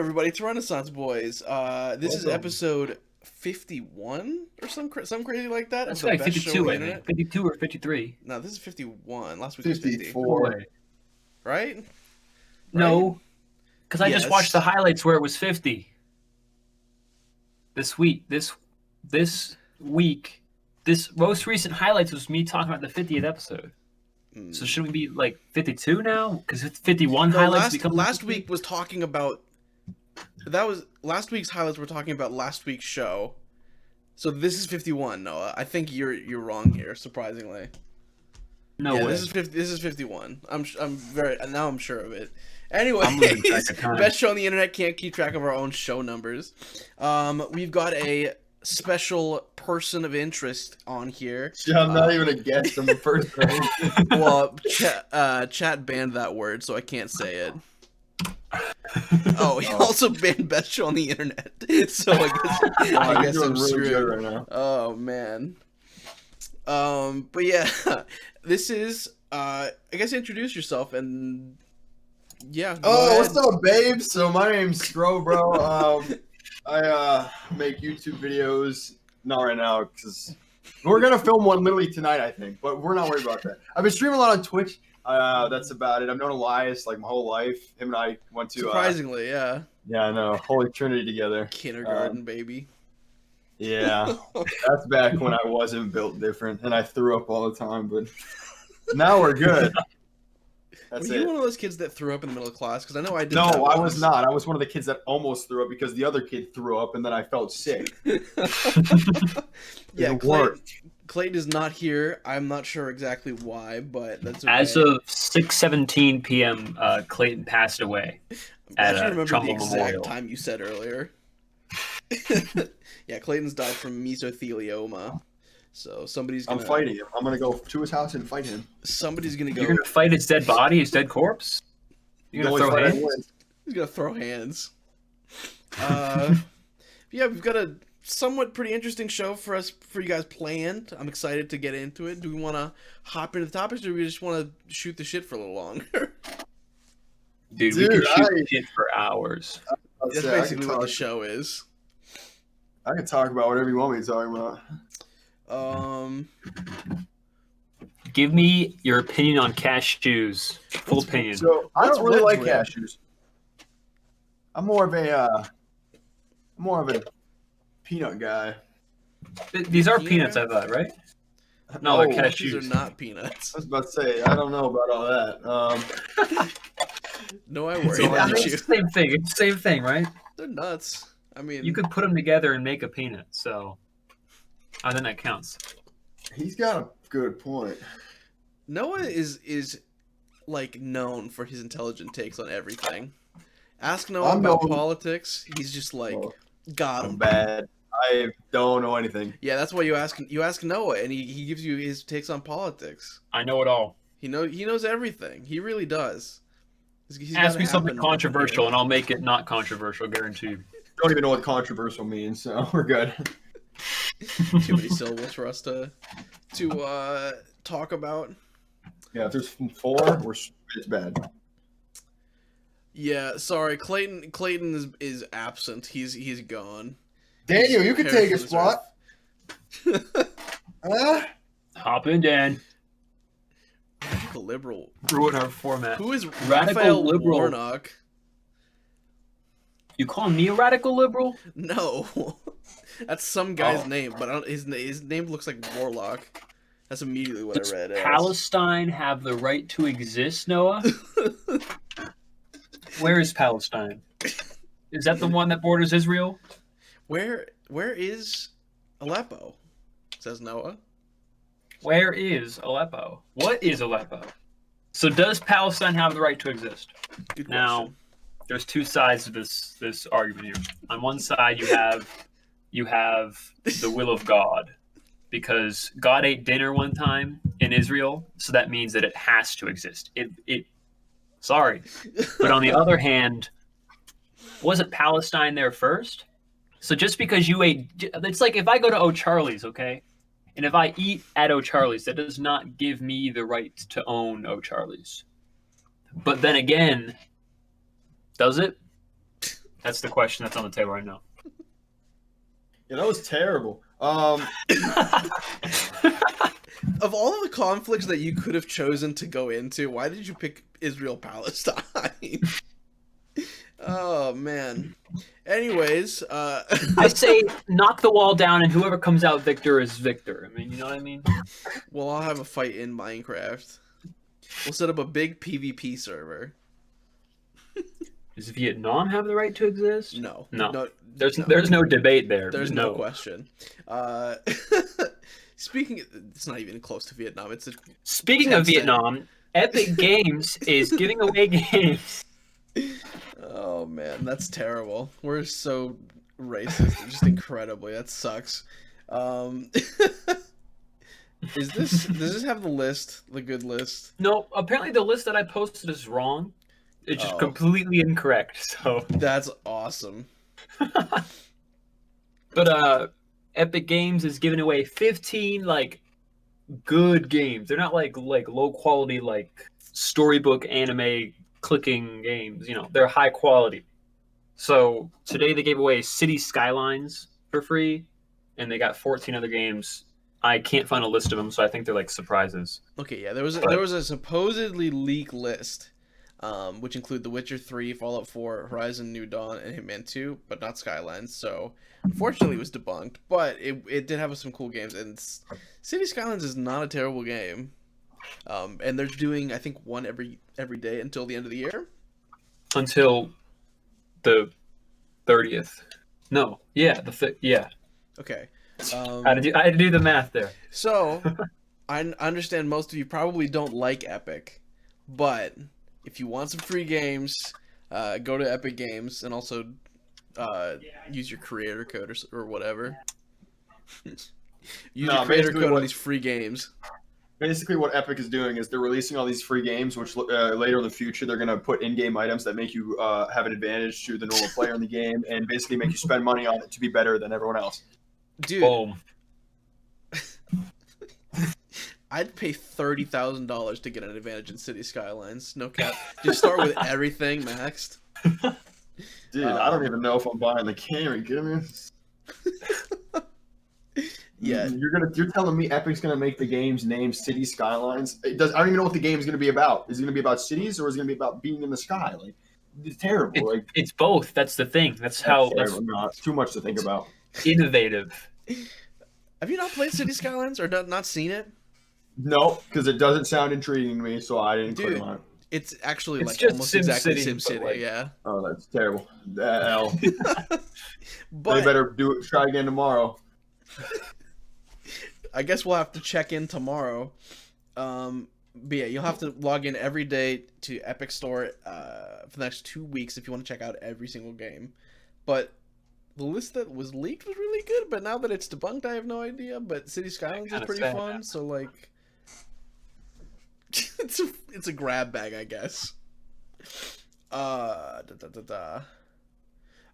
everybody. It's Renaissance Boys. This is Welcome. episode 51 or some crazy like that of That's the like best show on 52, the I internet. think. 52 or 53. No, this is 51. Last week was 50, 54. Boy. right? No, because I just Yes. watched the highlights where it was 50. This week, this most recent highlights was me talking about the 50th episode. So should we be like 52 now? Because 51 No, highlights become last 50? week was talking about last week's highlights were talking about last week's show. So this is 51, Noah. I think you're wrong here, surprisingly. No yeah, way. This is 51. I'm sure of it. Anyway, I'm losing track of time. best show on the internet can't keep track of our own show numbers. We've got a special person of interest on here. Yeah, I'm not even a guest. I'm the first person. Well, chat banned that word, so I can't say it. Oh, he also banned best show on the internet. So I guess you're I'm doing really good screwed. right now. Oh man. But yeah, this is I guess introduce yourself and yeah. go Oh, ahead. what's up, babe? So my name's Scro, bro. I make YouTube videos. Not right now, because we're gonna film one literally tonight, I think. But we're not worried about that. I've been streaming a lot on Twitch. That's about it. I've known Elias like my whole life. Him and I went to Surprisingly, yeah. yeah, I know, Holy Trinity together. Kindergarten, baby. Yeah, that's back when I wasn't built different and I threw up all the time. But now we're good. That's Were you it. one of those kids that threw up in the middle of class? Because I know I did. No, that I once. was not. I was one of the kids that almost threw up because the other kid threw up and then I felt sick. Yeah, It worked. Clayton is not here. I'm not sure exactly why, but that's okay. As of 6:17 p.m., Clayton passed away. I at, actually remember the Trumbull exact Memorial. time you said earlier. Yeah, Clayton's died from mesothelioma. So somebody's I'm gonna fighting him. I'm gonna go to his house and fight him. Somebody's gonna go. You're gonna fight his dead body, his dead corpse? You're The gonna only throw fight I hands? win. He's gonna throw hands. Yeah, we've got a somewhat pretty interesting show for you guys planned. I'm excited to get into it. Do we want to hop into the topics, or do we just want to shoot the shit for a little longer? Dude, we Dude, could shoot shit for hours. That's I basically can what the talk- show is. I can talk about whatever you want me to talk about. Give me your opinion on cashews. Full opinion. So I don't really What's like real? cashews. I'm more of a peanut guy. These are Peanut? peanuts, I thought, right? No, they're Cashews are cashews. not peanuts. I was about to say I don't know about all that. No, I worry So, I about mean, you. it's the same thing. It's the same thing, right? They're nuts. I mean, You could put them together and make a peanut. So, I think that counts. He's got a good point. Noah is like known for his intelligent takes on everything. Ask Noah I'm about known- politics. He's just like, Well, got I'm him. bad. I don't know anything. Yeah, that's why you ask Noah, and he gives you his takes on politics. I know it all. He knows everything. He really does. He's Ask gotta me something happen. controversial, and I'll make it not controversial, guaranteed. Don't even know what controversial means, so we're good. Too many syllables for us to talk about. Yeah, if there's 4, it's bad. Yeah, sorry, Clayton is absent. He's gone. Daniel, you can Prepared take a for this spot. Hop in, Dan. Radical liberal. Ruin our format. Who is Radical Raphael liberal. Warnock? You call me a radical liberal? No, that's some guy's Oh. name, but I don't, his name looks like Warlock. That's immediately what Does I read. as. Palestine have the right to exist, Noah? Where is Palestine? Is that the one that borders Israel? Where is Aleppo? Says Noah. Where is Aleppo? What is Aleppo? So does Palestine have the right to exist? Good Now, question. there's two sides to this argument here. On one side, you have the will of God, because God ate dinner one time in Israel, so that means that it has to exist. Sorry, but on the other hand, wasn't Palestine there first? So just because you ate, it's like if I go to O'Charlie's, okay, and if I eat at O'Charlie's, that does not give me the right to own O'Charlie's. But then again, does it? That's the question that's on the table right now. Yeah, that was terrible. Of all of the conflicts that you could have chosen to go into, why did you pick Israel Palestine? Oh man. Anyways, I say knock the wall down, and whoever comes out victor is victor. I mean, you know what I mean? well, I'll have a fight in Minecraft. We'll set up a big PvP server. Does Vietnam have the right to exist? No, No. There's no debate there. There's no question. Speaking, it's not even close to Vietnam. It's Speaking of Vietnam, Epic Games is giving away games. oh man, that's terrible. We're so racist, just incredibly. That sucks. Does this have the list, the good list? No, apparently the list that I posted is wrong. It's just Oh. completely incorrect. So, That's awesome. but Epic Games is giving away 15 like good games. They're not like low quality like storybook anime clicking games. You know, they're high quality. So today they gave away City Skylines for free, and they got 14 other games. I can't find a list of them, so I think they're like surprises. Okay, yeah, there was a supposedly leak list, which include The Witcher 3, Fallout 4, Horizon New Dawn, and Hitman 2, but not Skylines. So, unfortunately, it was debunked. But it did have some cool games, and City Skylines is not a terrible game. And they're doing, I think, one every day until the end of the year. Until the 30th. No, yeah, yeah. Okay. I had to do the math there. So, I understand most of you probably don't like Epic, but if you want some free games, go to Epic Games and also use your creator code or whatever. Use your creator code on these free games. Basically, what Epic is doing is they're releasing all these free games, which later in the future they're going to put in-game items that make you have an advantage to the normal player in the game, and basically make you spend money on it to be better than everyone else. Dude, Boom. I'd pay $30,000 to get an advantage in City Skylines. No cap. Just start with everything maxed. Dude, I don't even know if I'm buying the game. Are you kidding me? Yeah. You're telling me Epic's gonna make the game's name City Skylines? I don't even know what the game's gonna be about. Is it gonna be about cities or is it gonna be about being in the sky? Like, it's terrible. It's both. That's the thing. That's it's too much to think about. Innovative. Have you not played City Skylines or not seen it? No, because it doesn't sound intriguing to me, so I didn't Dude, click on it. It's actually It's like just almost Sim exactly City, SimCity, but, like- yeah. Oh, that's terrible. The hell. They But better try again tomorrow. I guess we'll have to check in tomorrow. But yeah, you'll have to log in every day to Epic Store for the next 2 weeks if you want to check out every single game. But the list that was leaked was really good, but now that it's debunked, I have no idea. But City Skylines is Kinda pretty sad. fun, so like, it's a grab bag, I guess.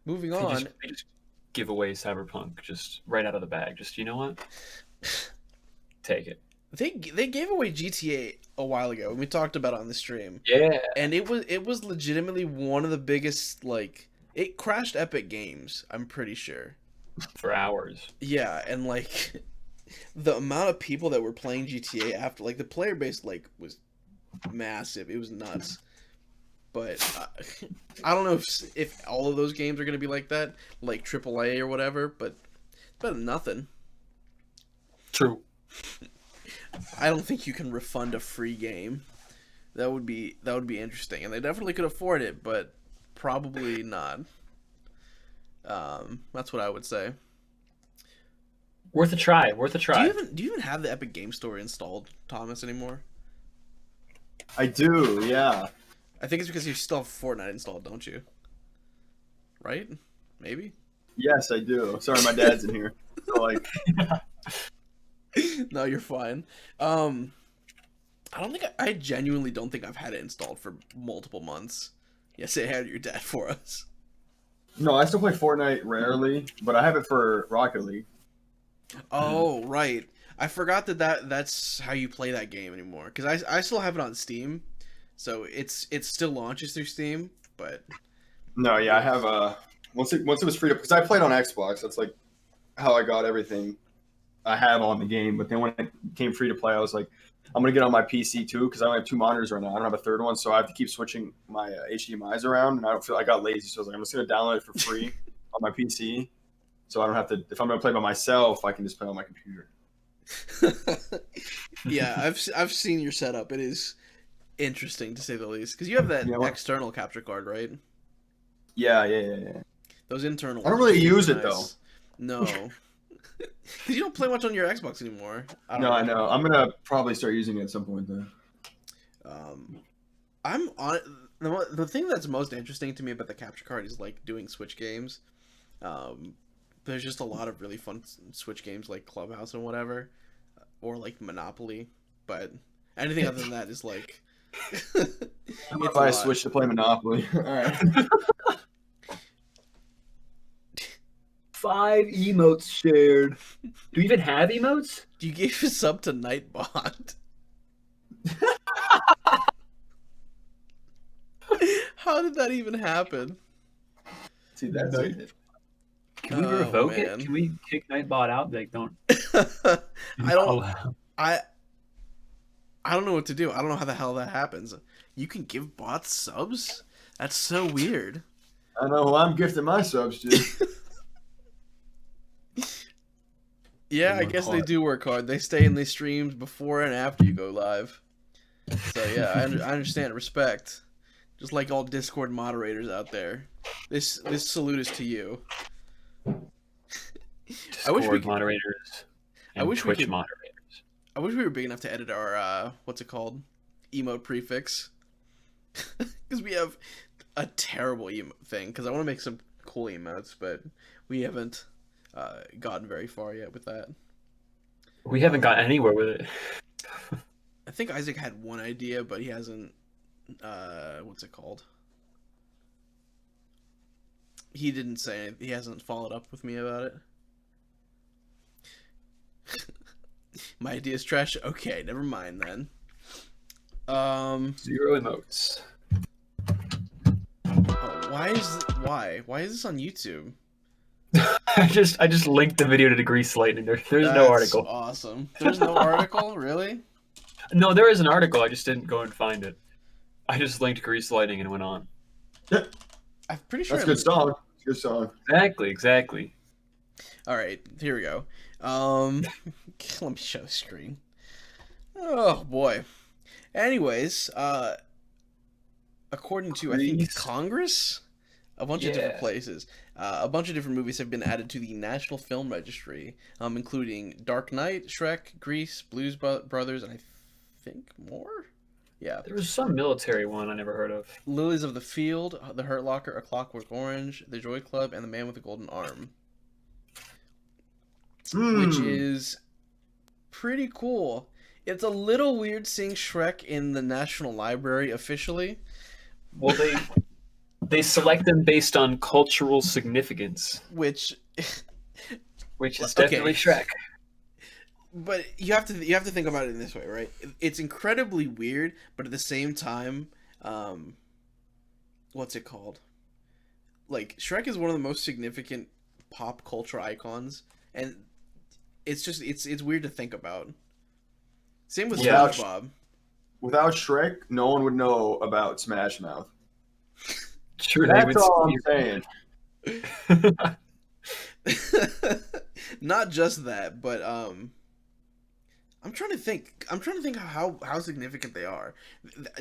Moving They on. just give away Cyberpunk just right out of the bag. Just, you know what? Take it. They gave away GTA a while ago, and we talked about it on the stream. Yeah. And it was legitimately one of the biggest, like, it crashed Epic Games, I'm pretty sure. For hours. Yeah, and like the amount of people that were playing GTA after, like, the player base like was massive. It was nuts. But I don't know if all of those games are going to be like that, like AAA or whatever, but it's better than nothing. True. I don't think you can refund a free game. That would be interesting, and they definitely could afford it, but probably not. That's what I would say. Worth a try. Worth a try. Do you even have the Epic Game Store installed, Thomas, anymore? I do, yeah. I think it's because you still have Fortnite installed, don't you? Right? Maybe. Yes, I do. Sorry, my dad's in here. So, like, No, you're fine. I genuinely don't think I've had it installed for multiple months. Yes, I had your dad for us. no, I still play Fortnite rarely, but I have it for Rocket League. Oh, right. I forgot that's how you play that game anymore. Because I still have it on Steam, so it still launches through Steam, but No, yeah, I have Once it was free to, because I played on Xbox. That's like how I got everything I have on the game. But then when it became free to play, I was like, I'm gonna get on my PC too, because I only have 2 monitors right now. I don't have a third one, so I have to keep switching my HDMI's around, and I got lazy, so I was like, I'm just gonna download it for free on my PC, so I don't have to. If I'm gonna play by myself, I can just play on my computer. Yeah, I've seen your setup. It is interesting to say the least, because you have that external capture card, right? Yeah. Those internal. I don't really use it though. No, because you don't play much on your Xbox anymore. I know. I'm gonna probably start using it at some point though. I'm on the thing that's most interesting to me about the capture card is like doing Switch games. There's just a lot of really fun Switch games like Clubhouse and whatever, or like Monopoly. But anything other than that is like. I'm gonna buy a Switch to play Monopoly. All right. 5 emotes shared. Do you even have emotes? You gave a sub to Nightbot. How did that even happen? See, that's it. Can we revoke it? Can we kick Nightbot out? Like, don't. I don't know what to do. I don't know how the hell that happens. You can give bots subs? That's so weird. I know who I'm gifting my subs to. Yeah, I guess they do work hard. They stay in these streams before and after you go live. So yeah, I understand. Respect. Just like all Discord moderators out there. This salute is to you. Discord moderators. And Twitch moderators. I wish we were big enough to edit our what's it called? Emote prefix. Because we have a terrible emote thing. Because I want to make some cool emotes, but we haven't gotten very far yet with that. We haven't got anywhere with it. I think Isaac had one idea, but he hasn't. What's it called? He didn't say anything. He hasn't followed up with me about it. My idea's trash. Okay, never mind then. 0 emotes. Oh, why is this on YouTube? I just linked the video to Grease Lightning. There's no article. Awesome. There's no article, really? No, there is an article. I just didn't go and find it. I just linked Grease Lightning and went on. I'm pretty sure that's a good song. Good song. Exactly. All right, here we go. Let me show the screen. Oh boy. Anyways, according to I think Congress, a bunch of different places, a bunch of different movies have been added to the National Film Registry, including Dark Knight, Shrek, Grease, Blues Brothers, and I think more. Yeah. There was some military one I never heard of. Lilies of the Field, The Hurt Locker, A Clockwork Orange, The Joy Club, and The Man with the Golden Arm. Which is pretty cool. It's a little weird seeing Shrek in the National Library officially. Well, they select them based on cultural significance, which is definitely Shrek. But you have to think about it in this way, right? It's incredibly weird, but at the same time, what's it called? Like, Shrek is one of the most significant pop culture icons, and it's just it's weird to think about. Same with SpongeBob. Without Shrek, no one would know about Smash Mouth. True, that's all I'm saying. Not just that, but I'm trying to think how significant they are.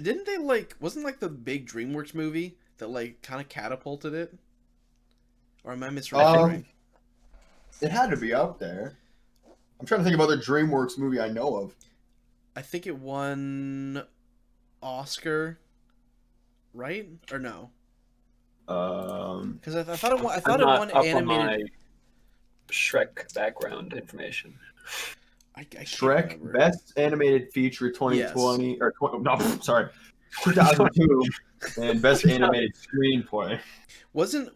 Didn't they wasn't the big DreamWorks movie that kind of catapulted it? Or am I misremembering? It had to be up there. I'm trying to think of other DreamWorks movie I know of. I think it won Oscar, right? Or no? Because I thought it won. I thought it won animated. On my Shrek background information. Shrek Best Animated Feature 2020 or 2002 and Best Animated Screenplay. Wasn't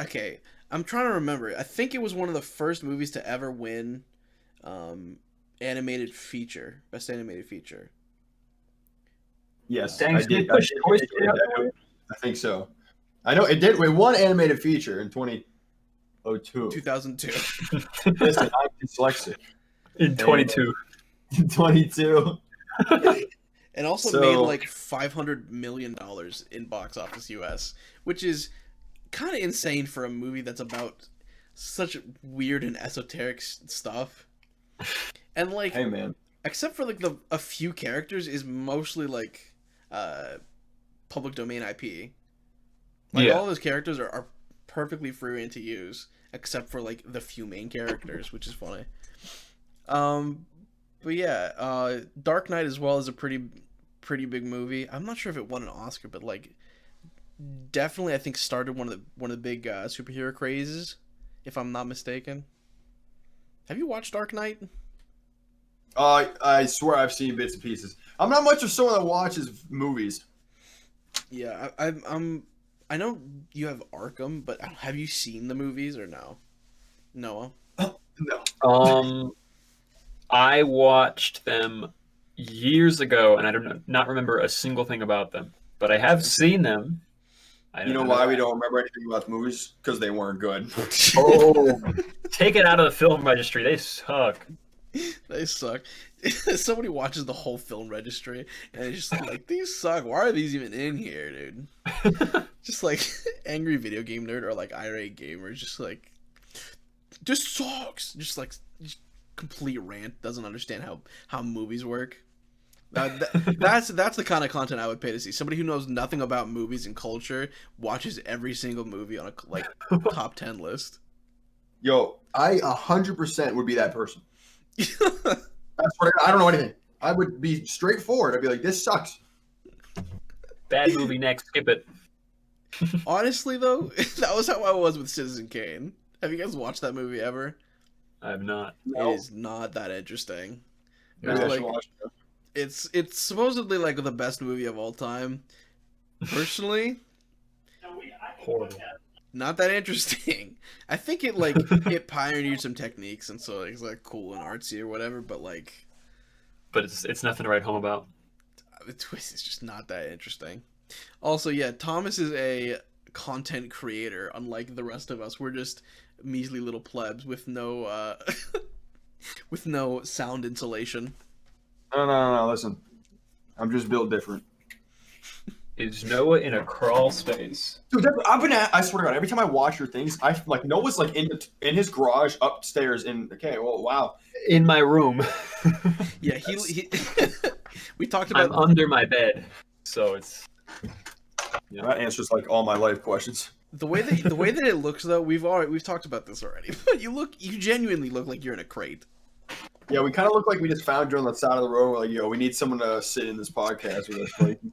okay. I'm trying to remember. I think it was one of the first movies to ever win animated feature, Best Animated Feature. Yes, I did. I think so. I know it did. We won animated feature in 2002. 2002. Listen, I'm dyslexic. In 22. 22. And also So- made like $500 million in box office US, which is kind of insane for a movie that's about such weird and esoteric stuff. And like, Hey man. except for like a few characters, is mostly like public domain IP. Like Yeah. all those characters are perfectly free reign to use, except for like the few main characters, which is funny. But yeah, Dark Knight as well is a pretty big movie. I'm not sure if it won an Oscar, but like definitely I think started one of the big superhero crazes, if I'm not mistaken. Have you watched Dark Knight? I swear I've seen bits and pieces. I'm not much of someone that watches movies. Yeah, I know you have Arkham, but have you seen the movies or no? Noah? No. I watched them years ago, and I don't not remember a single thing about them. But I have seen them. I You know why we don't remember anything about the movies? Because they weren't good. Oh, take it out of the film registry. They suck. They suck. Somebody watches the whole film registry and it's just like, these suck. Why are these even in here, dude? Just like angry video game nerd or like irate gamer, just like, this sucks. Just like complete rant. Doesn't understand how movies work. That's the kind of content I would pay to see. Somebody who knows nothing about movies and culture watches every single movie on a like top 10 list. Yo, I 100% would be that person. That's what I don't know anything. I would be straightforward. I'd be like, this sucks. Bad movie next. Skip it. Honestly, though, that was how I was with Citizen Kane. Have you guys watched that movie ever? I have not. No. It is not that interesting. It Maybe was I like, should watch it. it's supposedly like the best movie of all time. Personally, Horrible. not that interesting. I think it like it pioneered some techniques, and so it's like cool and artsy or whatever. But like But it's nothing to write home about. the twist is just not that interesting. Also, yeah, Thomas is a content creator, unlike the rest of us. We're just measly little plebs with no with no sound insulation. No. Listen, I'm just built different. Is Noah in a crawl space? Dude, I swear to God, every time I watch your things, I like Noah's like in his garage upstairs. Okay, well, wow. In my room. Yeah, he we talked I'm about under my bed, so it's. That answers like all my life questions. the way that it looks though. We've talked about this already, but you genuinely look like you're in a crate. Yeah, we kind of look like we just found you on the side of the road. We're like, yo, we need someone to sit in this podcast with us. Like, you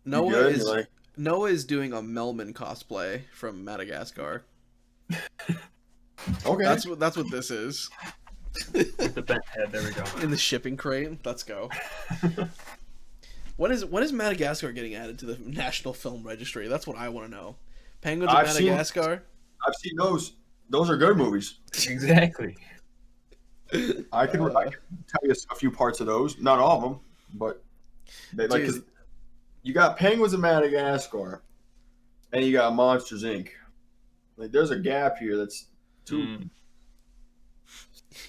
Noah good? is You're like, Noah is doing a Melman cosplay from Madagascar. okay. That's what this is. The bent head. There we go. In the shipping crate. Let's go. When is Madagascar getting added to the National Film Registry? That's what I want to know. Penguins of I've seen- Madagascar. I've seen those. Those are good movies. Exactly. I can tell you a few parts of those. Not all of them, but they like. 'Cause you got Penguins of Madagascar, and you got Monsters Inc. Like, there's a gap here. That's two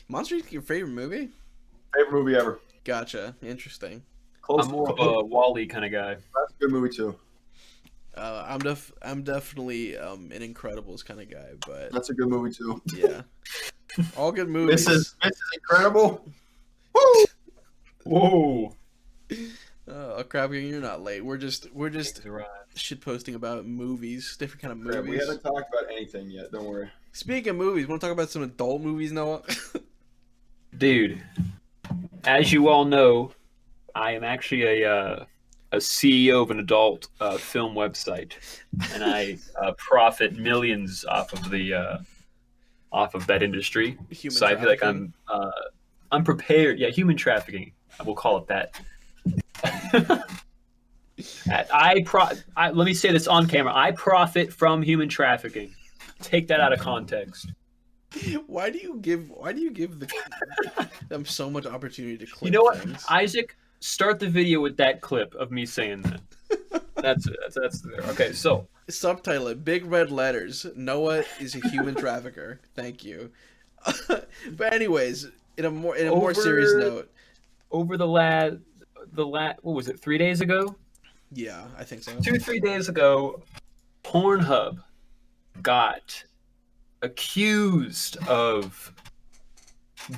Monster Inc. Your favorite movie? favorite movie ever. Gotcha. Interesting. Close. I'm more of a Wall-E kind of guy. That's a good movie too. I'm definitely an Incredibles kind of guy, but That's a good movie too. yeah, all good movies. This is incredible. Woo! Whoa. Oh crap! You're not late. We're just shit posting about movies, different kind of Yeah, movies. we haven't talked about anything yet. Don't worry. Speaking of movies, want to talk about some adult movies, Noah? Dude, as you all know, I am actually a CEO of an adult film website, and I profit millions off of that industry. Human So I feel like trafficking. I'm prepared. Yeah, human trafficking. I will call it that. Let me say this on camera. I profit from human trafficking. Take that out of context. Why do you give them so much opportunity to click You know what, things? Isaac? Start the video with that clip of me saying that. That's there. Okay, so Subtitle it, big red letters. Noah is a human trafficker. Thank you. But anyways, in a more serious note. Over the last what was it, 3 days ago? Yeah, I think so. 2-3 days ago, Pornhub got accused of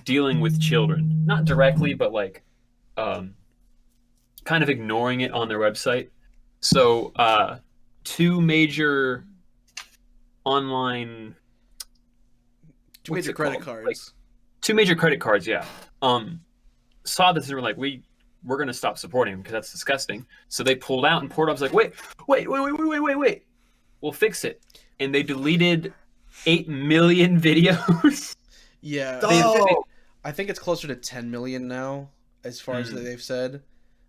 dealing with children. Not directly, but like kind of ignoring it on their website. So two major online Two major credit cards. Like, two major credit cards, yeah. Saw this and were like, we're gonna stop supporting them because that's disgusting. So they pulled out, and Pornhub's like, wait. We'll fix it. And they deleted 8 million videos. Yeah. Oh. I think it's closer to 10 million now, as far as they've said.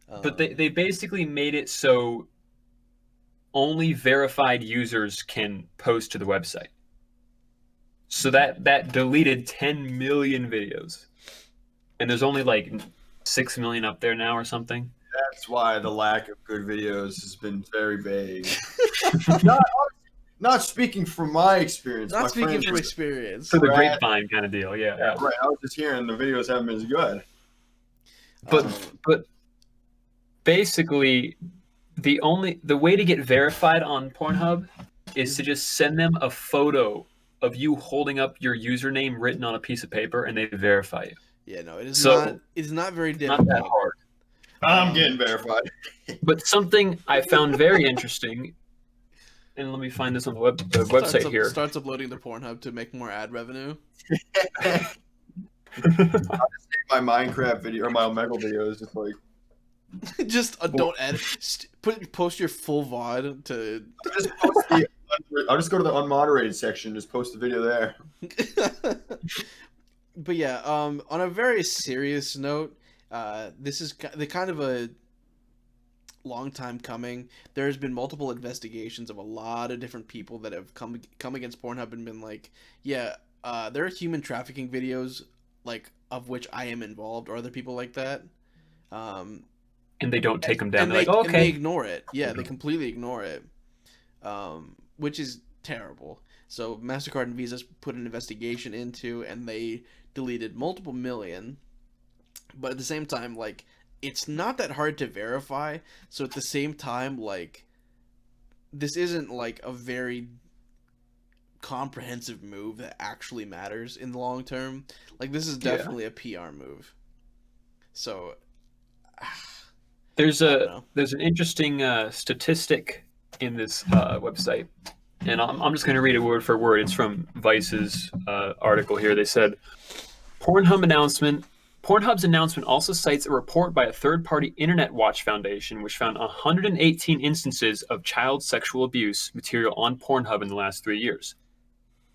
But they basically made it so only verified users can post to the website. So that deleted 10 million videos. And there's only like 6 million up there now or something. That's why the lack of good videos has been very vague. Not speaking from my experience. Not my speaking friends from are- experience. For the grapevine kind of deal, yeah. Right, I was just hearing the videos haven't been as good. But basically, the way to get verified on Pornhub is to just send them a photo of you holding up your username written on a piece of paper, and they verify you. Yeah, no, it is So- not. It's not very Not difficult. that hard. I'm getting verified. But something I found very interesting, and let me find this on the website here. Starts uploading to Pornhub to make more ad revenue. My Minecraft video or my Omegle video is just like Just don't edit. Post your full VOD to. I'll just go to the unmoderated section, just post the video there. But yeah, on a very serious note, this is the kind of a long time coming. There's been multiple investigations of a lot of different people that have come against Pornhub and been like, yeah, there are human trafficking videos, like, of which I am involved, or other people like that. And they don't take them down. And They're they, like, oh, and they okay. ignore it. Yeah, they completely ignore it, which is terrible. So MasterCard and Visa put an investigation into, and they deleted multiple million. But at the same time, like, it's not that hard to verify. So at the same time, like, this isn't like a very comprehensive move that actually matters in the long term. Like, this is definitely a PR move. So There's I don't know. an interesting statistic in this website, and I'm just going to read it word for word. It's from Vice's article here. They said, Pornhub's announcement also cites a report by a third-party Internet Watch Foundation, which found 118 instances of child sexual abuse material on Pornhub in the last 3 years,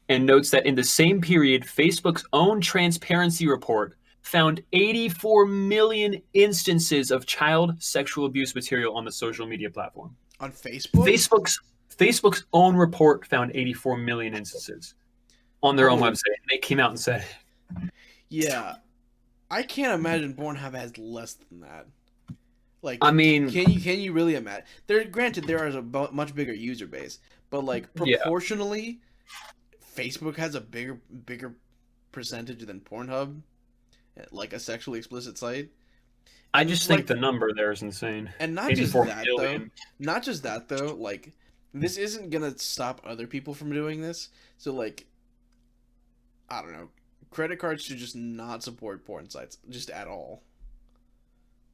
and notes that in the same period, Facebook's own transparency report found 84 million instances of child sexual abuse material on the social media platform. On Facebook? Facebook's own report found 84 million instances on their own website. And they came out and said, Yeah. I can't imagine Pornhub has less than that. Like, I mean, can you really imagine? Granted, there is a much bigger user base, but like Yeah. proportionally, Facebook has a bigger percentage than Pornhub, like a sexually explicit site. I just think like- the number there is insane. And not just 84 that million. though. Not just that though. Like, this isn't gonna stop other people from doing this. So like, I don't know. Credit cards should just not support porn sites just at all.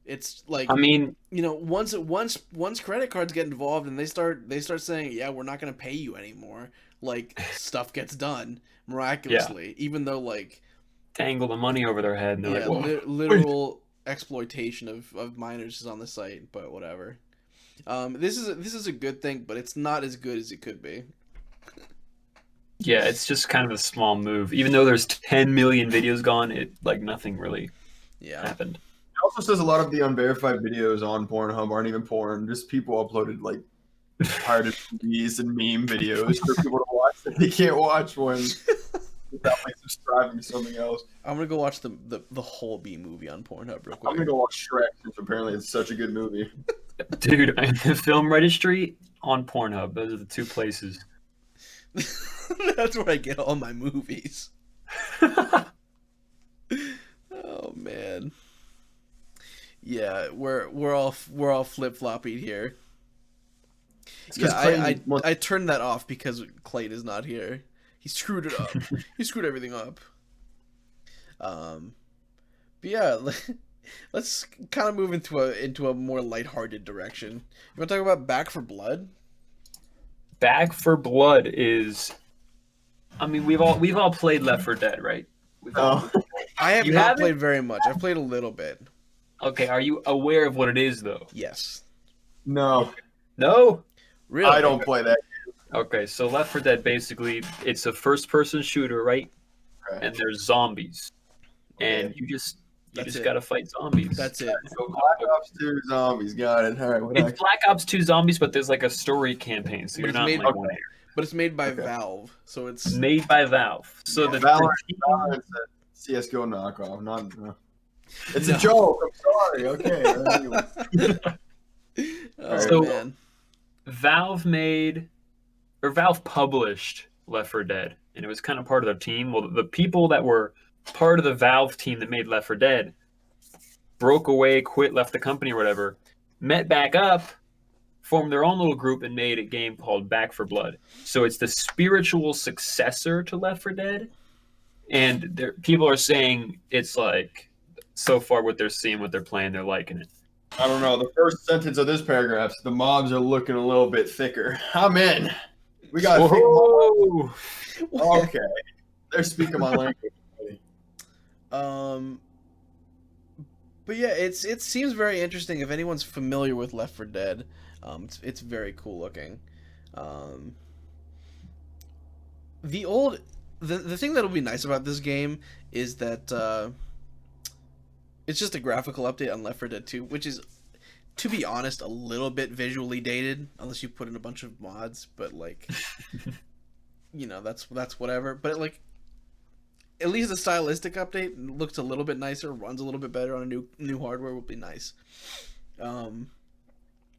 It's like, I mean, you know, once credit cards get involved and they start saying, yeah, we're not gonna pay you anymore, like, stuff gets done miraculously, even though, like, dangle the money over their head and they're yeah, like, whoa. literal exploitation of minors is on the site. But whatever. This is a good thing, but it's not as good as it could be. Yeah, it's just kind of a small move. Even though there's 10 million videos gone, it like nothing really Yeah. happened. It also says a lot of the unverified videos on Pornhub aren't even porn. Just people uploaded like pirated movies and meme videos for people to watch that they can't watch when without like subscribing to something else. I'm gonna go watch the whole B movie on Pornhub real I'm quick. gonna go watch Shrek since apparently it's such a good movie. Dude, the film registry on Pornhub. Those are the two places. That's where I get all my movies. Oh man. Yeah, we're all flip flopping here. It's 'cause Yeah, Clayton I turned that off because Clayton is not here. He screwed it up. He screwed everything up. But yeah, let's kind of move into a more lighthearted direction. You want to talk about Back for Blood? Back for Blood is. I mean, we've all played Left 4 Dead, right? Oh. I have You not haven't? played very much. I've played a little bit. Okay, are you aware of what it is though? Yes. No, No. Really? I don't play that. Okay, so Left 4 Dead basically it's a first-person shooter, right? Okay. And there's zombies, and you just That's it. gotta fight zombies. That's it. So Black Ops 2 zombies. Got it. All right. What It's Black Ops 2 zombies, but there's like a story campaign, so But you're it's not made- like one area. But it's made by Okay. Valve, so it's Made by Valve. So the Valorant's a CS:GO knockoff. Not. No. It's No. a joke. I'm sorry. Okay. Anyway. oh So- man. Valve Valve published Left 4 Dead, and it was kind of part of their team. Well, the people that were part of the Valve team that made Left 4 Dead broke away, quit, left the company or whatever, met back up, formed their own little group, and made a game called Back for Blood. So it's the spiritual successor to Left 4 Dead, and people are saying it's like so far what they're seeing, what they're playing, they're liking it. I don't know. The first sentence of this paragraph: the mobs are looking a little bit thicker. I'm in. We got. Whoa! Okay. They're speaking my language. But yeah, it seems very interesting. If anyone's familiar with Left 4 Dead, it's very cool looking. The thing that'll be nice about this game is that it's just a graphical update on Left 4 Dead 2, which is, to be honest, a little bit visually dated, unless you put in a bunch of mods. But like, that's whatever. But at least the stylistic update looks a little bit nicer, runs a little bit better on a new hardware will be nice. And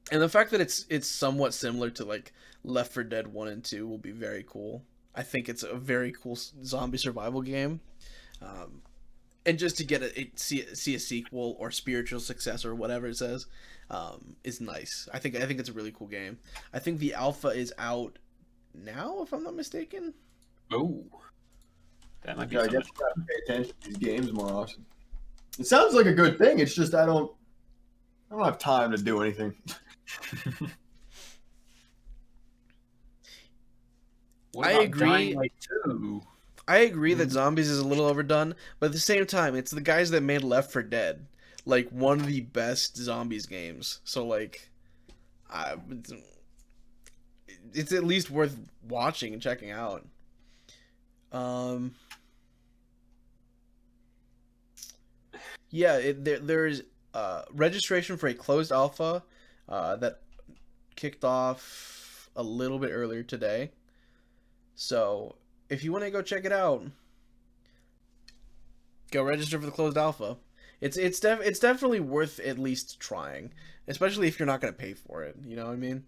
the fact that it's somewhat similar to like Left 4 Dead 1 and 2 will be very cool. I think it's a very cool zombie survival game. And just to get see a sequel or spiritual successor or whatever it says is nice. I think it's a really cool game. I think the alpha is out now, if I'm not mistaken. Oh, that might be Yeah, I something. guess you gotta pay attention to these games more often. It sounds like a good thing. It's just I don't have time to do anything. What I about agree. Dying Light 2? I agree that zombies is a little overdone, but at the same time, it's the guys that made Left 4 Dead, like one of the best zombies games. So like, it's at least worth watching and checking out. Yeah, there's registration for a closed alpha that kicked off a little bit earlier today. So if you want to go check it out, go register for the closed alpha. It's definitely worth at least trying, especially if you're not going to pay for it. You know what I mean?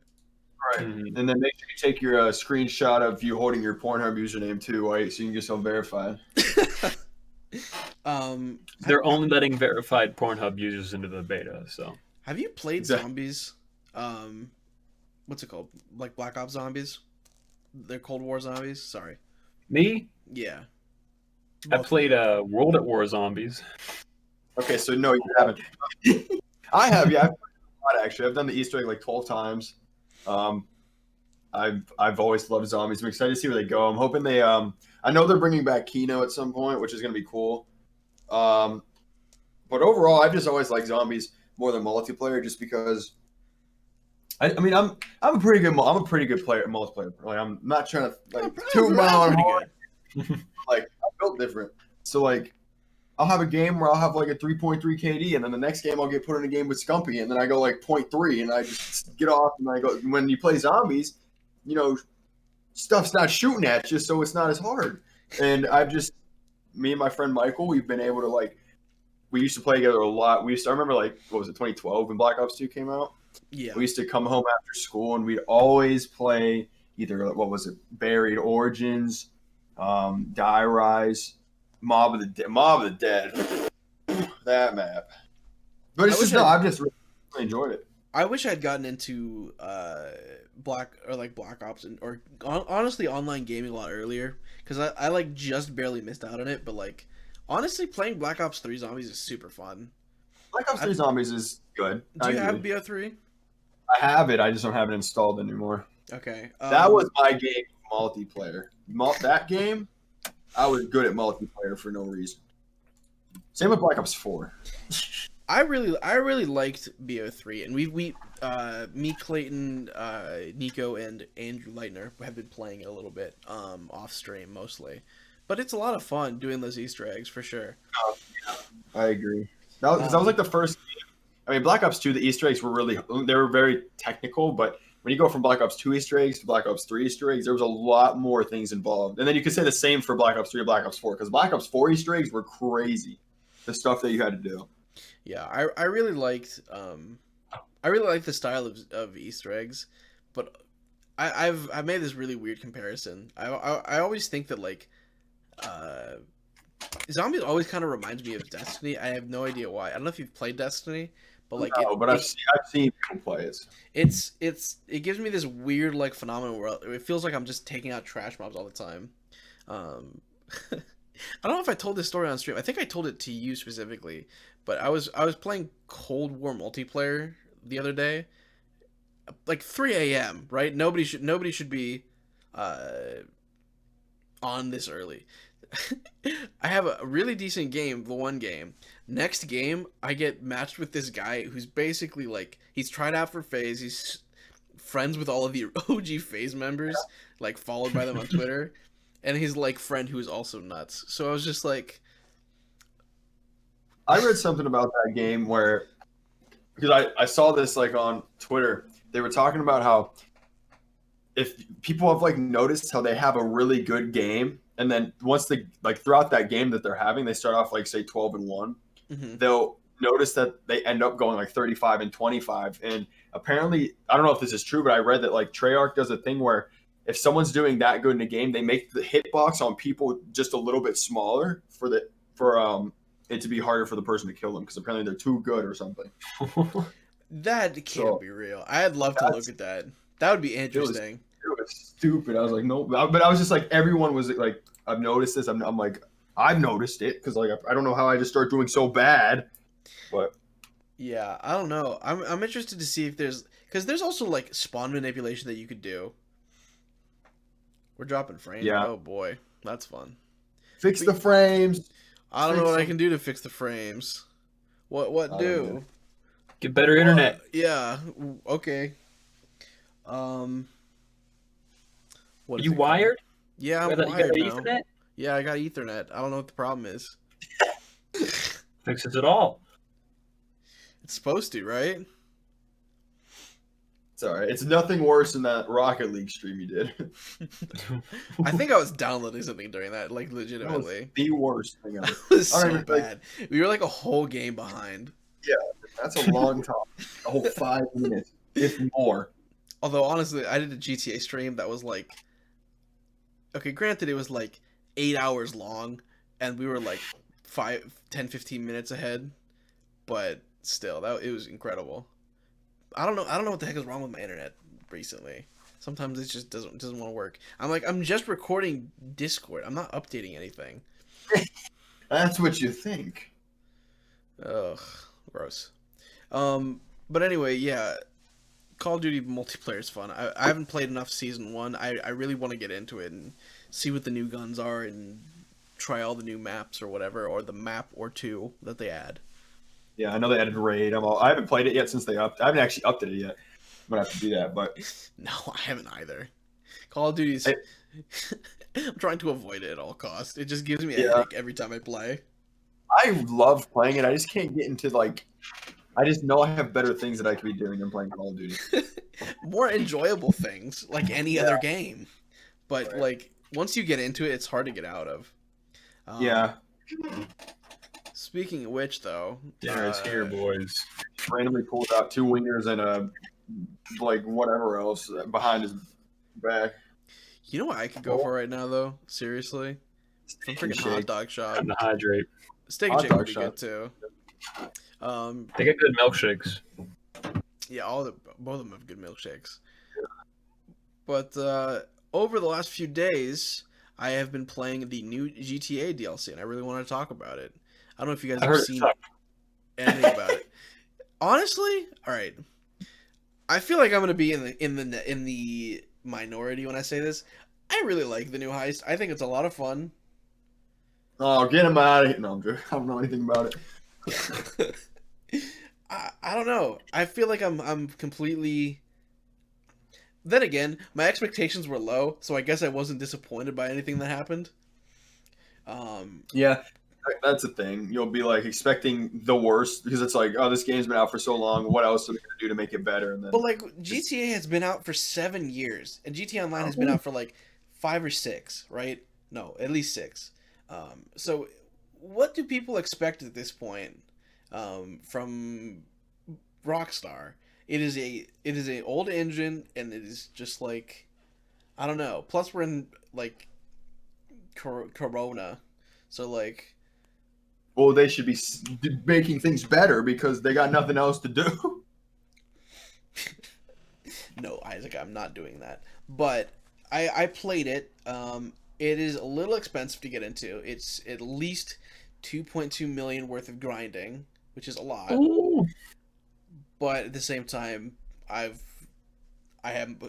Right. Mhm. And then make sure you take your screenshot of you holding your Pornhub username too, right? So you can get yourself verified. They're only letting verified Pornhub users into the beta, so. Have you played Exactly. Zombies? What's it called? Like Black Ops Zombies? They're Cold War Zombies? Sorry. Me? Yeah. I played World at War Zombies. Okay, so no, you haven't. I have, yeah. I've played a lot, actually. I've done the Easter egg like 12 times. I've always loved zombies. I'm excited to see where they go. I'm hoping they I know they're bringing back Kino at some point, which is going to be cool. But overall, I've just always liked zombies more than multiplayer, just because. I mean, I'm a pretty good player, multiplayer. Like, I'm not trying to like toot my own horn. Like, I'm built different. So like, I'll have a game where I'll have like a 3.3 KD, and then the next game I'll get put in a game with Scumpy, and then I go like 0.3, and I just get off, and I go. When you play zombies, stuff's not shooting at you, so it's not as hard. And me and my friend Michael, we've been able to we used to play together a lot. I remember what was it, 2012 when Black Ops 2 came out? Yeah. We used to come home after school and we'd always play either what was it, Buried Origins, Die Rise, Mob of the Dead. That map. But it's just I've just really enjoyed it. I wish I'd gotten into Black Ops or honestly online gaming a lot earlier, because I like just barely missed out on it. But like honestly, playing Black Ops 3 Zombies is super fun. Black Ops 3 Zombies is good. Do you have BO3? I have it. I just don't have it installed anymore. Okay. That was my game multiplayer. That game, I was good at multiplayer for no reason. Same with Black Ops 4. I really liked BO3, and me, Clayton, Nico, and Andrew Leitner have been playing it a little bit off stream mostly, but it's a lot of fun doing those Easter eggs for sure. Oh, yeah. I agree. That was like the first game. I mean, Black Ops 2, the Easter eggs were very technical, but when you go from Black Ops 2 Easter eggs to Black Ops 3 Easter eggs, there was a lot more things involved. And then you could say the same for Black Ops 3 or Black Ops 4, because Black Ops 4 Easter eggs were crazy. The stuff that you had to do. Yeah, I really liked the style of Easter eggs, but I've made this really weird comparison. I always think that like Zombies always kind of reminds me of Destiny. I have no idea why. I don't know if you've played Destiny, but like I've seen people play it. It gives me this weird like phenomenon where it feels like I'm just taking out trash mobs all the time. I don't know if I told this story on stream. I think I told it to you specifically, but I was playing Cold War multiplayer the other day, like 3 a.m. Right? Nobody should be on this early. I have a really decent game, the one game. Next game, I get matched with this guy who's basically like he's tried out for FaZe. He's friends with all of the OG FaZe members, like followed by them on Twitter. And his like friend who is also nuts. So I was just like, I read something about that game where, because I saw this like on Twitter, they were talking about how if people have like noticed how they have a really good game, and then once they like throughout that game that they're having, they start off like say 12-1, they'll notice that they end up going like 35-25. And apparently, I don't know if this is true, but I read that like Treyarch does a thing where if someone's doing that good in a game, they make the hitbox on people just a little bit smaller for it to be harder for the person to kill them, because apparently they're too good or something. That can't be real. I'd love to look at that. That would be interesting. It was stupid. I was like, no, but I was just like, everyone was like, I've noticed this. I'm like, I've noticed it because like I don't know how I just start doing so bad, but yeah, I don't know. I'm interested to see if because there's also like spawn manipulation that you could do. We're dropping frames. Yeah. Oh boy, that's fun. Fix the frames. I don't know what I can do to fix the frames. What do? Get better internet. Yeah. Okay. What Are you wired? Yeah, I'm you got wired now. Ethernet? Yeah, I got Ethernet. I don't know what the problem is. Fixes it all. It's supposed to, right? It's all right. It's nothing worse than that Rocket League stream you did. I think I was downloading something during that, like legitimately. That was the worst thing ever. It was so bad. We were like a whole game behind. Yeah, that's a long time. A whole 5 minutes, if more. Although honestly, I did a GTA stream that was like, okay, granted it was like 8 hours long, and we were like 10, 15 minutes ahead, but still, it was incredible. I don't know what the heck is wrong with my internet recently. Sometimes it just doesn't want to work. I'm just recording Discord. I'm not updating anything. That's what you think. Ugh, gross. But anyway, yeah, Call of Duty multiplayer is fun. I haven't played enough Season 1. I really want to get into it and see what the new guns are and try all the new maps or whatever, or the map or two that they add. Yeah, I know they added Raid. I haven't played it yet since I haven't actually updated it yet. I'm gonna have to do that, but no, I haven't either. Call of Duty's. I'm trying to avoid it at all costs. It just gives me a headache every time I play. I love playing it. I just can't get into like. I just know I have better things that I could be doing than playing Call of Duty. More enjoyable things, like any other game. But like once you get into it, it's hard to get out of. Yeah. Speaking of which, though, dinner is here, boys. randomly pulls out 2 wingers and a like whatever else behind his back. You know what I could go for right now though? Seriously, some freaking hot Shake. dog shop. Time to hydrate. Steak and Hot shake dog would be shop. good too. They get good milkshakes. Yeah, both of them have good milkshakes. But over the last few days, I have been playing the new GTA DLC, and I really want to talk about it. I don't know if you guys I have heard it seen sucked. anything about it. Honestly, all right. I feel like I'm gonna be in the minority when I say this. I really like the new heist. I think it's a lot of fun. Oh, get him out of here! No, I'm joking. I don't know anything about it. I don't know. I feel like I'm completely. Then again, my expectations were low, so I guess I wasn't disappointed by anything that happened. Yeah, that's the thing. You'll be like expecting the worst because it's like, oh, this game's been out for so long. What else are they gonna do to make it better? And then But like GTA has been out for 7 years, and GTA Online has been out for like 5 or 6, right? No, at least 6. So, what do people expect at this point from Rockstar? It is a old engine, and it is just like, I don't know. Plus, we're in like Corona, so like, well, they should be making things better because they got nothing else to do. no, Isaac, I'm not doing that. But I played it. It is a little expensive to get into. It's at least 2.2 million worth of grinding, which is a lot. Ooh. But at the same time, I've grinded